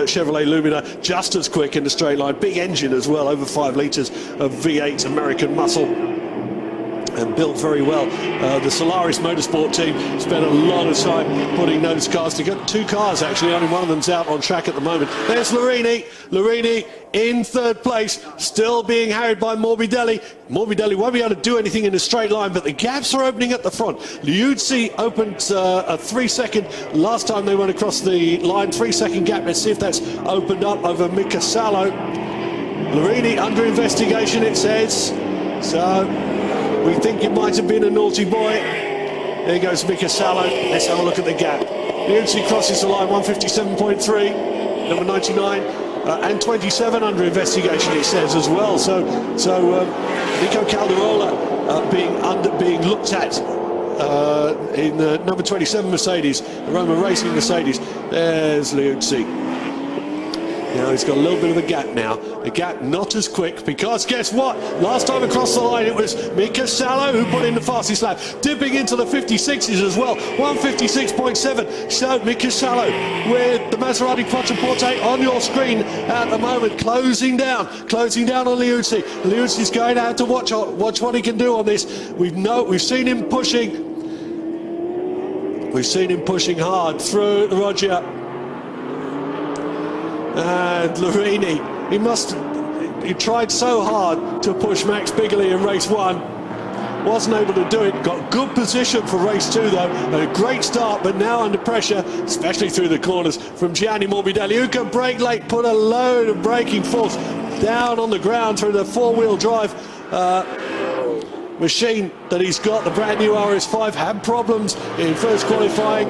Chevrolet Lumina, just as quick in the straight line. Big engine as well, over 5 litres of V8 American muscle. And built very well. The Solaris Motorsport team spent a lot of time putting those cars together. 2 cars, actually, only one of them's out on track at the moment. There's Larini. Larini in 3rd place, still being harried by Morbidelli. Morbidelli won't be able to do anything in a straight line, but the gaps are opening at the front. Liuzzi opened a 3-second last time they went across the line. 3-second gap. Let's see if that's opened up over Mika Salo. Larini under investigation, it says. So we think it might have been a naughty boy. There goes Mika Salo. Let's have a look at the gap. Liuzzi crosses the line, 157.3, number 99. and 27 under investigation, it says as well. So Nico Calderola being looked at in the number 27 Mercedes, the Roman Racing Mercedes. There's Liuzzi. Now he's got a little bit of a gap now. The gap not as quick, because guess what? Last time across the line it was Mika Salo who put in the fastest lap, dipping into the 56s as well. 156.7. So Mika Salo with the Maserati Quattroporte on your screen at the moment, closing down on Liuzzi. Liuzzi's going to have to watch what he can do on this. We've seen him pushing. We've seen him pushing hard through the Roger. And Lorini, he tried so hard to push Max Bigley in race 1, wasn't able to do it. Got good position for race 2 though, a great start, but now under pressure, especially through the corners, from Gianni Morbidelli, who can brake late, put a load of braking force down on the ground through the four-wheel drive machine that he's got. The brand new RS5 had problems in first qualifying.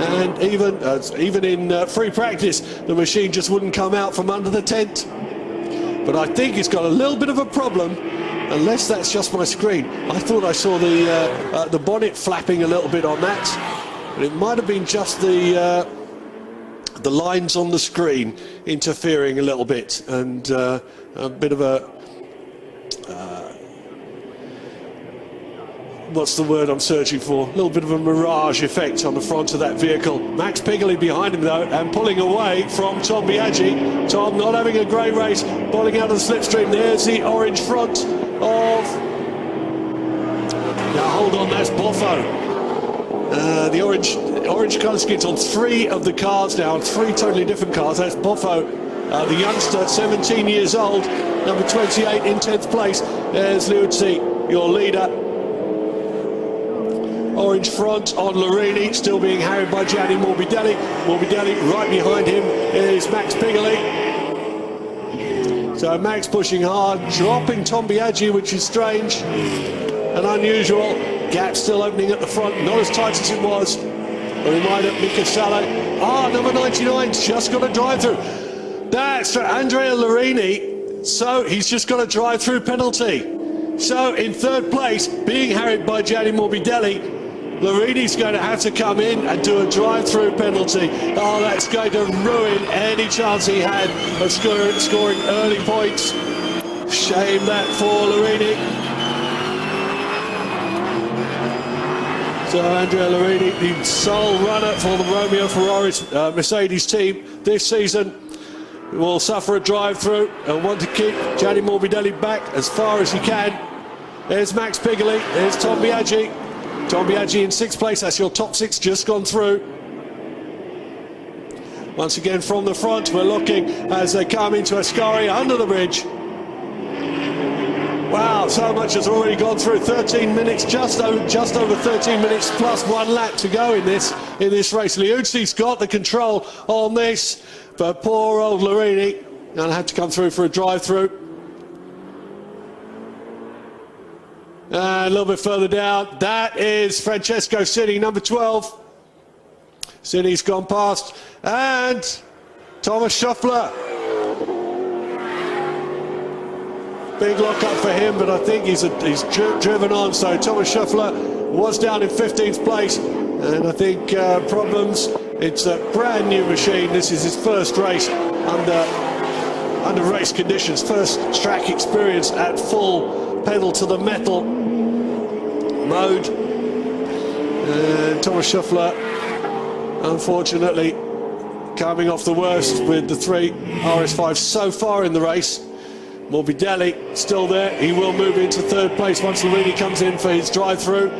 And even in free practice, the machine just wouldn't come out from under the tent. But I think it's got a little bit of a problem, unless that's just my screen. I thought I saw the bonnet flapping a little bit on that, but it might have been just the lines on the screen interfering a little bit, and a bit of a what's the word I'm searching for? A little bit of a mirage effect on the front of that vehicle. Max Bigley behind him though, and pulling away from Tom Biaggi. Tom not having a great race, pulling out of the slipstream. There's the orange front of... Now hold on, that's Boffo. The orange colour schemes on 3 of the cars now, 3 totally different cars. That's Boffo, the youngster, 17 years old, number 28 in 10th place. There's Liuzzi, your leader. Orange front on Lorini, still being harried by Gianni Morbidelli. Morbidelli right behind him is Max Bigley. So Max pushing hard, dropping Tom Biaggi, which is strange and unusual. Gap still opening at the front, not as tight as it was. A reminder, Mika Salo. Number 99's just got a drive-through. That's for Andrea Lorini. So he's just got a drive-through penalty. So in 3rd place, being harried by Gianni Morbidelli, Lorini's going to have to come in and do a drive-through penalty. Oh, that's going to ruin any chance he had of scoring early points. Shame that for Lorini. So Andrea Lorini, the sole runner for the Romeo Ferraris Mercedes team this season, will suffer a drive-through and want to keep Gianni Morbidelli back as far as he can. There's Max Bigley, there's Tom Biaggi. Tom Biaggi in 6th place, that's your top 6 just gone through. Once again from the front, we're looking as they come into Ascari under the bridge. Wow, so much has already gone through. 13 minutes, just over 13 minutes plus 1 lap to go in this race. Liuzzi's got the control on this, but poor old Lorini gonna have to come through for a drive-through. And a little bit further down, that is Francesco Cini, number 12. Cini's gone past, and Thomas Schöffler. Big lock-up for him, but I think he's driven on. So Thomas Schöffler was down in 15th place, and I think problems. It's a brand new machine. This is his first race under race conditions, first track experience at full pedal to the metal mode. And Thomas Schöffler, unfortunately, coming off the worst with the 3 RS5s so far in the race. Morbidelli still there. He will move into 3rd place once Lorini comes in for his drive-through.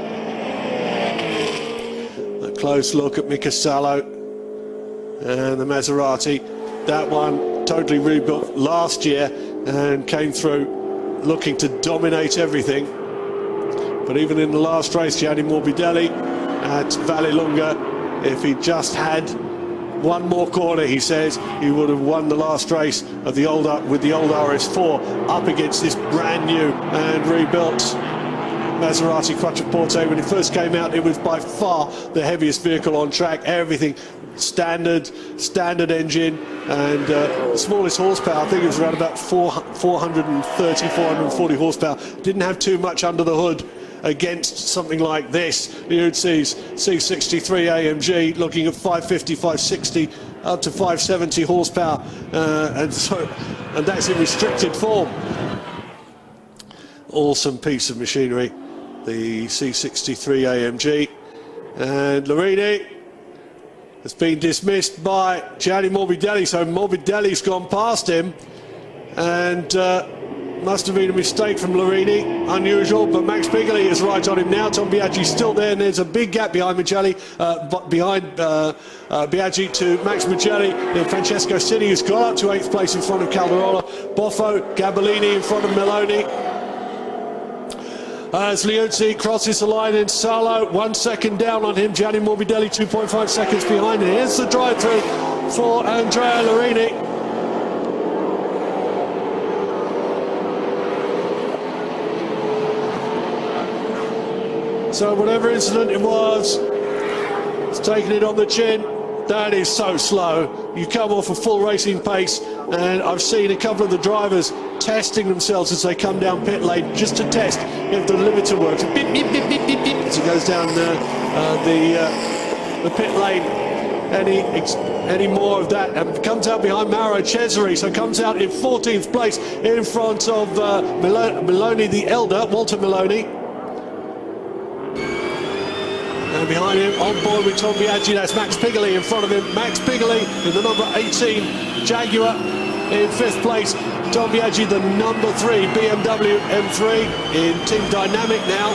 A close look at Mika Salo and the Maserati. That one totally rebuilt last year and came through looking to dominate everything. But even in the last race, Gianni Morbidelli at Vallelunga, if he just had one more corner, he says, he would have won the last race of the old with the old RS4 up against this brand new and rebuilt Maserati Quattroporte. When it first came out, it was by far the heaviest vehicle on track. Everything standard engine, and the smallest horsepower, I think it was around about 430, 440 horsepower. Didn't have too much under the hood against something like this. Liuzzi's C63 AMG looking at 550, 560, up to 570 horsepower, and that's in restricted form. Awesome piece of machinery, the C63 AMG. And Lorini has been dismissed by Gianni Morbidelli, so Morbidelli's gone past him, and must have been a mistake from Lorini, unusual, but Max Pigoli is right on him now. Tom Biaggi's still there, and there's a big gap behind Biaggi to Max Mugelli. Then Francesco Cini, who's got up to 8th place in front of Calderola. Boffo, Gabellini in front of Meloni. As Liuzzi crosses the line in Salo, 1 second down on him. Gianni Morbidelli 2.5 seconds behind. And here's the drive-through for Andrea Lorini. So whatever incident it was, it's taking it on the chin. That is so slow. You come off a full racing pace, and I've seen a couple of the drivers testing themselves as they come down pit lane just to test if the limiter works. Beep, beep, beep, beep, beep, beep, as he goes down the pit lane. Any more of that, and comes out behind Mauro Cesare, so comes out in 14th place in front of Meloni the elder, Walter Meloni. And behind him, on board with Tom Biaggi, that's Max Pigoli in front of him. Max Pigoli in the number 18 Jaguar in 5th place. Tom Biaggi, the number 3 BMW M3 in Team Dynamic now.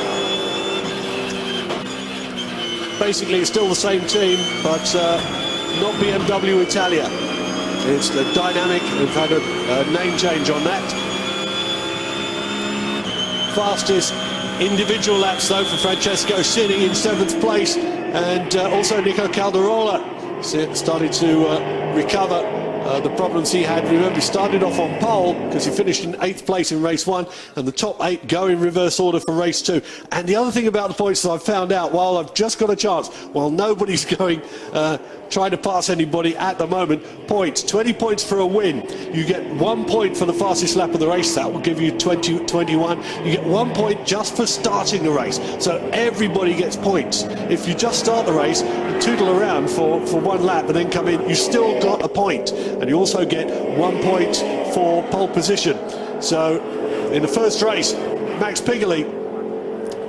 Basically, it's still the same team, but not BMW Italia. It's the Dynamic. We've had a name change on that. Fastest individual laps though for Francesco Cini in 7th place, and also Nico Calderola started to recover the problems he had. Remember, he started off on pole because he finished in 8th place in race 1, and the top 8 go in reverse order for race 2. And the other thing about the points that I've found out, while I've just got a chance, while nobody's going trying to pass anybody at the moment, points, 20 points for a win. You get 1 point for the fastest lap of the race. That will give you 21. You get 1 point just for starting the race. So everybody gets points. If you just start the race and tootle around for 1 lap and then come in, you still got a point. And you also get 1 point for pole position. So in the first race, Max Pigoli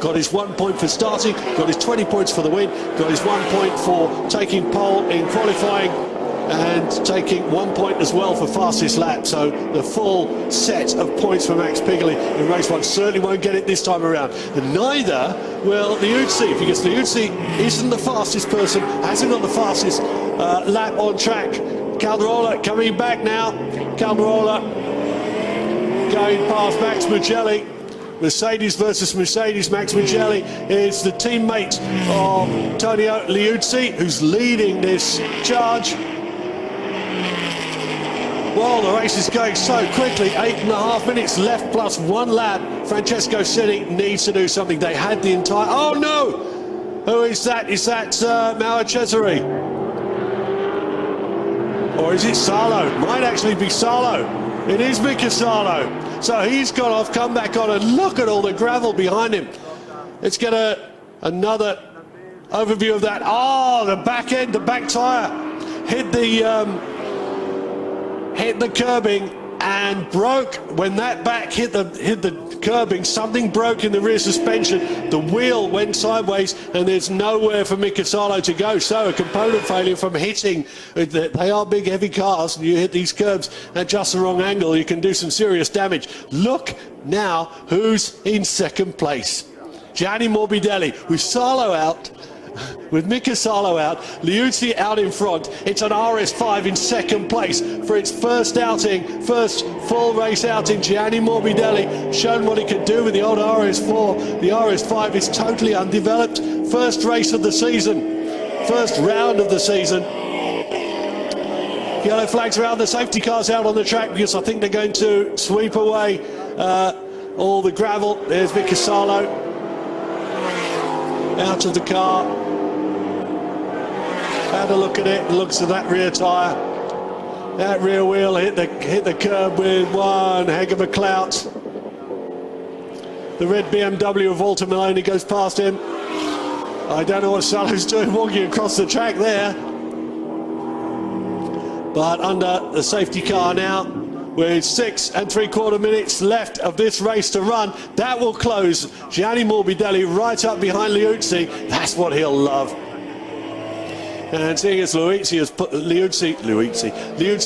got his 1 point for starting, got his 20 points for the win, got his 1 point for taking pole in qualifying, and taking 1 point as well for fastest lap. So the full set of points for Max Pigoli in race 1. Certainly won't get it this time around. And neither will Liuzzi, because Liuzzi isn't the fastest person, hasn't got the fastest lap on track. Calderola coming back now. Calderola going past Max Mugelli. Mercedes versus Mercedes. Max Mugelli is the teammate of Antonio Liuzzi, who's leading this charge. Well, the race is going so quickly. 8.5 minutes left plus 1 lap. Francesco Cini needs to do something. They had the entire... Oh, no! Who is that? Is that Mauro Cesare? Or is it Salo? Might actually be Salo. It is Mika Salo. So he's gone off, come back on, and look at all the gravel behind him. Let's get another overview of that. Oh, the back end, the back tyre hit the curbing and broke. When that back hit the curbing, something broke in the rear suspension. The wheel went sideways, and there's nowhere for Mika Salo to go. So a component failure from hitting. They are big, heavy cars, and you hit these curbs at just the wrong angle, you can do some serious damage. Look now who's in 2nd place. Gianni Morbidelli with Salo out. With Mika Salo out, Liuzzi out in front. It's an RS5 in 2nd place for its first outing, first full race outing. Gianni Morbidelli shown what he could do with the old RS4. The RS5 is totally undeveloped. First race of the season, first round of the season. Yellow flags around, the safety cars out on the track because I think they're going to sweep away all the gravel. There's Mika Salo. out of the car. Had a look at it, looks at that rear tyre. That rear wheel hit the curb with one heck of a clout. The red BMW of Walter Maloney goes past him. I don't know what Salo's doing walking across the track there. But under the safety car now, with 6 3/4 minutes left of this race to run, that will close Gianni Morbidelli right up behind Liuzzi. That's what he'll love. And seeing as Liuzzi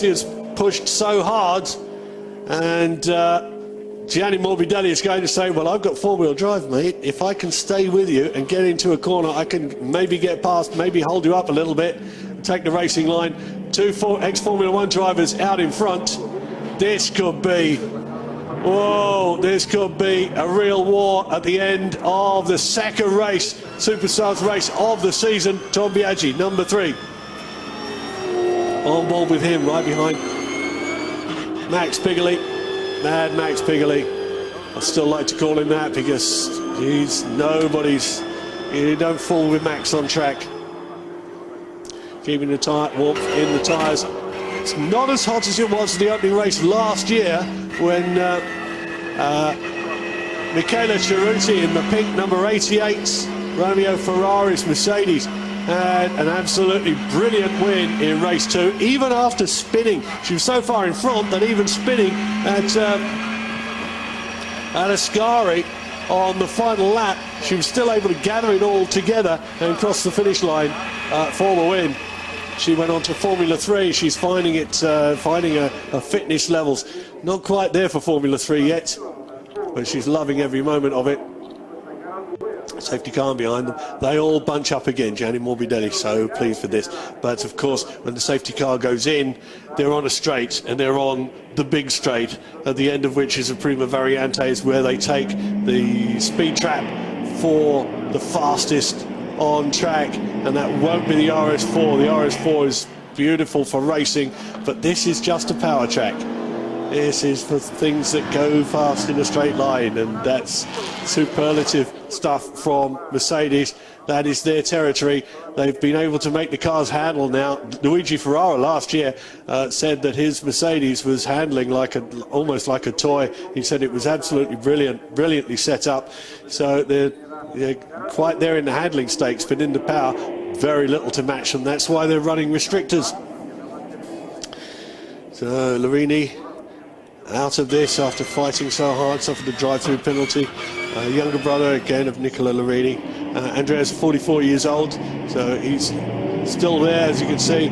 has pushed so hard, and Gianni Morbidelli is going to say, well, I've got four-wheel drive, mate. If I can stay with you and get into a corner, I can maybe get past, maybe hold you up a little bit, take the racing line. Two ex-Formula 1 drivers out in front. This could be, whoa, this could be a real war at the end of the second race, Superstars race of the season. Tom Biaggi, number 3. On board with him, right behind Max Pigoli. Mad Max Pigoli. I still like to call him that because he's nobody's. You don't fool with Max on track. Keeping the tyre warmth in the tyres. It's not as hot as it was in the opening race last year when Michele Ceruti in the pink number 88, Romeo Ferrari's Mercedes, had an absolutely brilliant win in race 2, even after spinning. She was so far in front that even spinning at Ascari on the final lap, she was still able to gather it all together and cross the finish line for the win. She went on to Formula 3. She's finding her fitness levels not quite there for Formula 3 yet, but she's loving every moment of it. Safety car behind them. They all bunch up again. Gianni Morbidelli so pleased with this. But of course, when the safety car goes in, they're on a straight, and they're on the big straight, at the end of which is a Prima Variante, is where they take the speed trap for the fastest on track, and that won't be the RS4. The RS4 is beautiful for racing, but this is just a power track. This is for things that go fast in a straight line, and that's superlative stuff from Mercedes. That is their territory. They've been able to make the cars handle now. Luigi Ferrara last year said that his Mercedes was handling almost like a toy. He said it was absolutely brilliantly set up. So they're quite there in the handling stakes, but in the power, very little to match them. That's why they're running restrictors. So Larini out of this after fighting so hard, suffered a drive-through penalty. Younger brother again of Nicola Larini. Andrea's 44 years old, so he's still there, as you can see,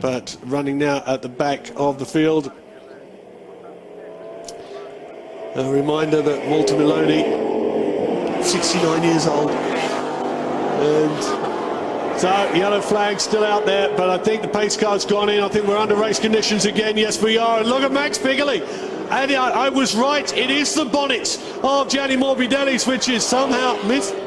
but running now at the back of the field. A reminder that Walter Maloney, 69 years old, and so yellow flag still out there, but I think the pace car's gone in. I think we're under race conditions again. Yes, we are. And look at Max Pigoli. And I was right. It is the bonnet of Gianni Morbidelli's, which is somehow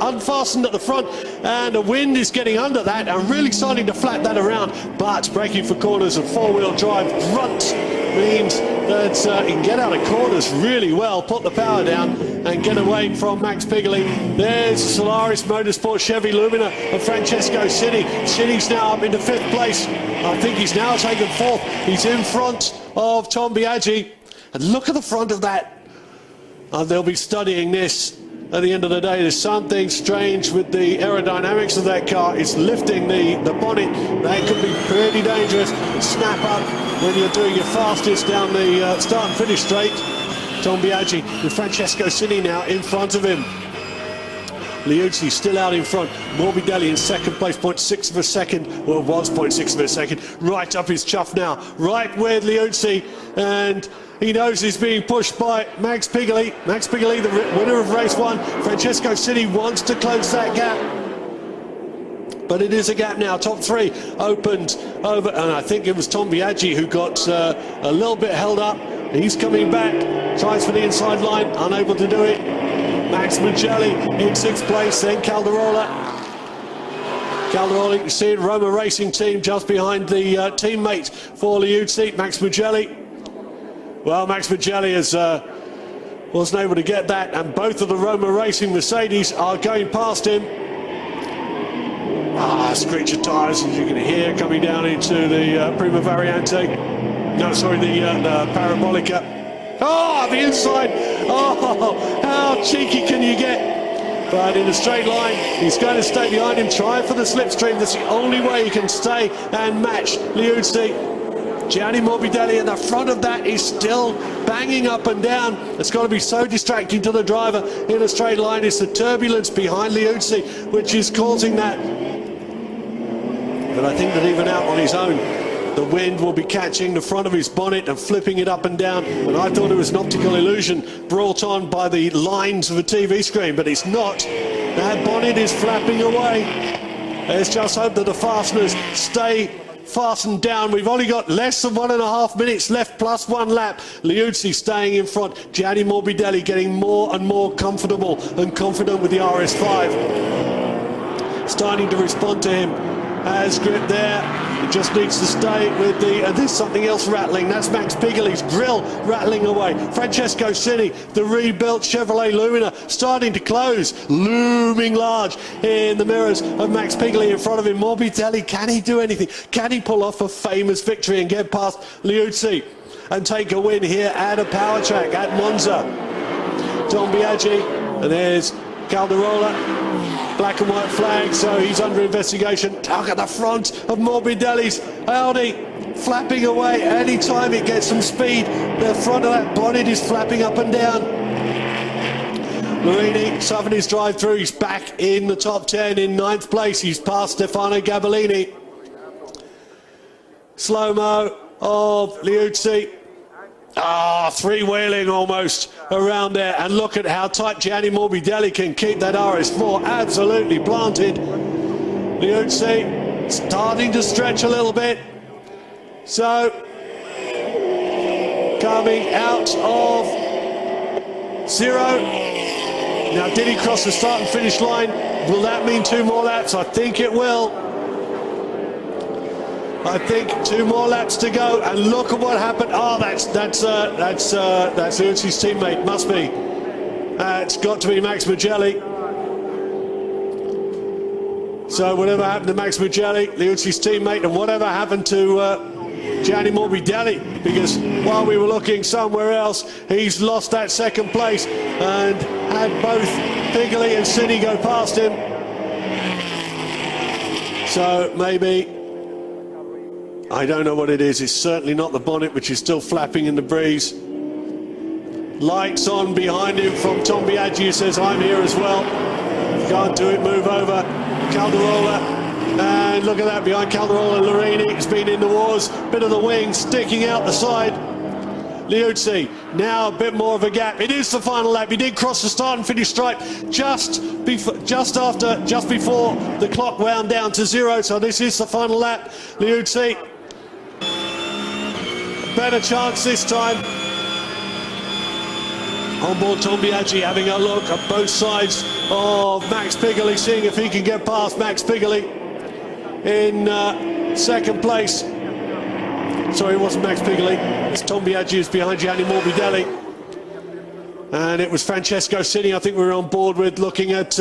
unfastened at the front, and the wind is getting under that and really starting to flap that around. But braking for corners and four-wheel drive grunt means that he can get out of corners really well, put the power down and get away from Max Pigoli. There's Solaris Motorsport Chevy Lumina of Francesco Cini. Cini's now up into 5th place. I think he's now taken 4th. He's in front of Tom Biaggi. And look at the front of that. They'll be studying this at the end of the day. There's something strange with the aerodynamics of that car. It's lifting the bonnet. That could be pretty dangerous and snap up when you're doing your fastest down the start and finish straight. Tom Biaggi with Francesco Cini now in front of him. Liuzzi still out in front. Morbidelli in 2nd place, 0.6 of a second. Well, it was 0.6 of a second. Right up his chuff now. Right with Liuzzi. And he knows he's being pushed by Max Pigoli. Max Pigoli, the winner of race 1. Francesco Cini wants to close that gap. But it is a gap now. Top 3 opened over. And I think it was Tom Biaggi who got a little bit held up. He's coming back. Tries for the inside line. Unable to do it. Max Mugelli in 6th place, then Calderola. Calderola, you can see it, Roma Racing Team just behind the teammate for Liuzzi, Max Mugelli. Well, Max Mugelli wasn't able to get that, and both of the Roma Racing Mercedes are going past him. Screech of tyres, as you can hear, coming down into the Prima Variante. No, sorry, the Parabolica. The inside. How cheeky can you get? But in a straight line, he's going to stay behind him, try for the slipstream. That's the only way he can stay and match Liuzzi. Gianni Morbidelli at the front of that is still banging up and down. It's got to be so distracting to the driver in a straight line. It's the turbulence behind Liuzzi which is causing that. But I think that even out on his own, the wind will be catching the front of his bonnet and flipping it up and down. And I thought it was an optical illusion brought on by the lines of a TV screen, but it's not. That bonnet is flapping away. Let's just hope that the fasteners stay fastened down. We've only got less than 1.5 minutes left, plus 1 lap. Liuzzi staying in front. Gianni Morbidelli getting more and more comfortable and confident with the RS5. Starting to respond to him. Has grip there. It just needs to stay with the... there's something else rattling. That's Max Pigoli's grill rattling away. Francesco Cini, the rebuilt Chevrolet Lumina, starting to close. Looming large in the mirrors of Max Pigoli in front of him. Morbidelli, can he do anything? Can he pull off a famous victory and get past Liuzzi and take a win here at a power track at Monza? Tom Biaggi, and there's Calderola. Black and white flag, so he's under investigation. Look at the front of Morbidelli's Audi, flapping away. Any time it gets some speed, the front of that bonnet is flapping up and down. Lurini suffering his drive through. He's back in the top 10 in 9th place. He's past Stefano Gabellini. Slow-mo of Liuzzi. Three-wheeling almost around there, and look at how tight Gianni Morbidelli can keep that RS4 absolutely planted. Liuzzi starting to stretch a little bit, so coming out of 0. Now, did he cross the start and finish line? Will that mean 2 more laps? I think it will. I think 2 more laps to go, and look at what happened. That's Liuzzi's teammate. Must be. It's got to be Max Mugelli. So whatever happened to Max Mugelli, Liuzzi's teammate, and whatever happened to Gianni Morbidelli, because while we were looking somewhere else, he's lost that 2nd place and had both Pigoli and Cini go past him. So maybe, I don't know what it is. It's certainly not the bonnet, which is still flapping in the breeze. Lights on behind him from Tom Biaggi, who says, I'm here as well. Can't do it, move over. Calderola, and look at that behind Calderola. Lurini has been in the wars. Bit of the wing sticking out the side. Liuzzi, now a bit more of a gap. It is the final lap. He did cross the start and finish stripe just before the clock wound down to 0. So this is the final lap. Liuzzi, better chance this time. On board Tom Biaggi having a look at both sides of Max Pigoli, seeing if he can get past Max Pigoli in 2nd place. Sorry, it wasn't Max Pigoli. It's Tom Biaggi who's behind Gianni Morbidelli. And it was Francesco Cini, I think we were on board with, looking at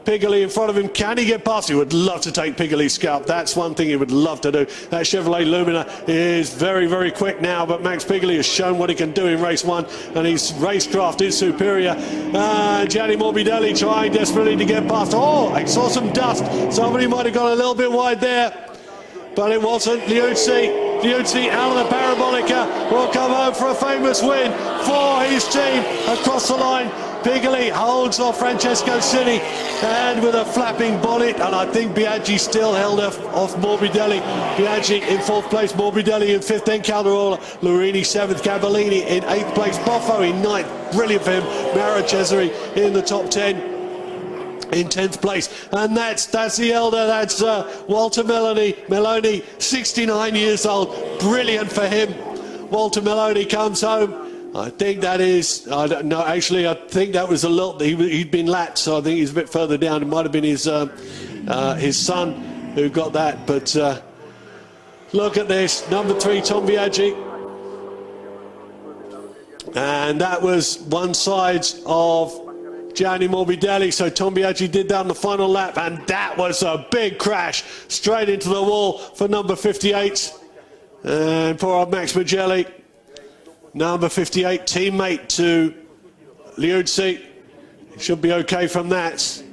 Pigoli in front of him. Can he get past? He would love to take Pigoli's scalp. That's one thing he would love to do. That Chevrolet Lumina is very, very quick now, but Max Pigoli has shown what he can do in race 1, and his racecraft is superior. Gianni Morbidelli trying desperately to get past. I saw some dust. Somebody might have gone a little bit wide there, but it wasn't. Liuzzi out of the Parabolica will come home for a famous win for his team across the line. Pigoli holds off Francesco Cini, and with a flapping bonnet, and I think Biaggi still held off Morbidelli. Biaggi in 4th place, Morbidelli in 5th, then Calderola, Lurini 7th, Gabellini in 8th place, Boffo in 9th, brilliant for him, Mauro Cesari in the top 10. In 10th place, and that's the elder, that's Walter Meloni, 69 years old, brilliant for him. Walter Meloni comes home. I think that is, I don't know, actually I think that was a little, he'd been lapped, so I think he's a bit further down. It might have been his son who got that, but look at this, number 3 Tom Biaggi, and that was one side of Gianni Morbidelli. So Tom Biaggi did that on the final lap, and that was a big crash straight into the wall for number 58. And poor old Max Magelli, number 58, teammate to Liuzzi. Should be okay from that.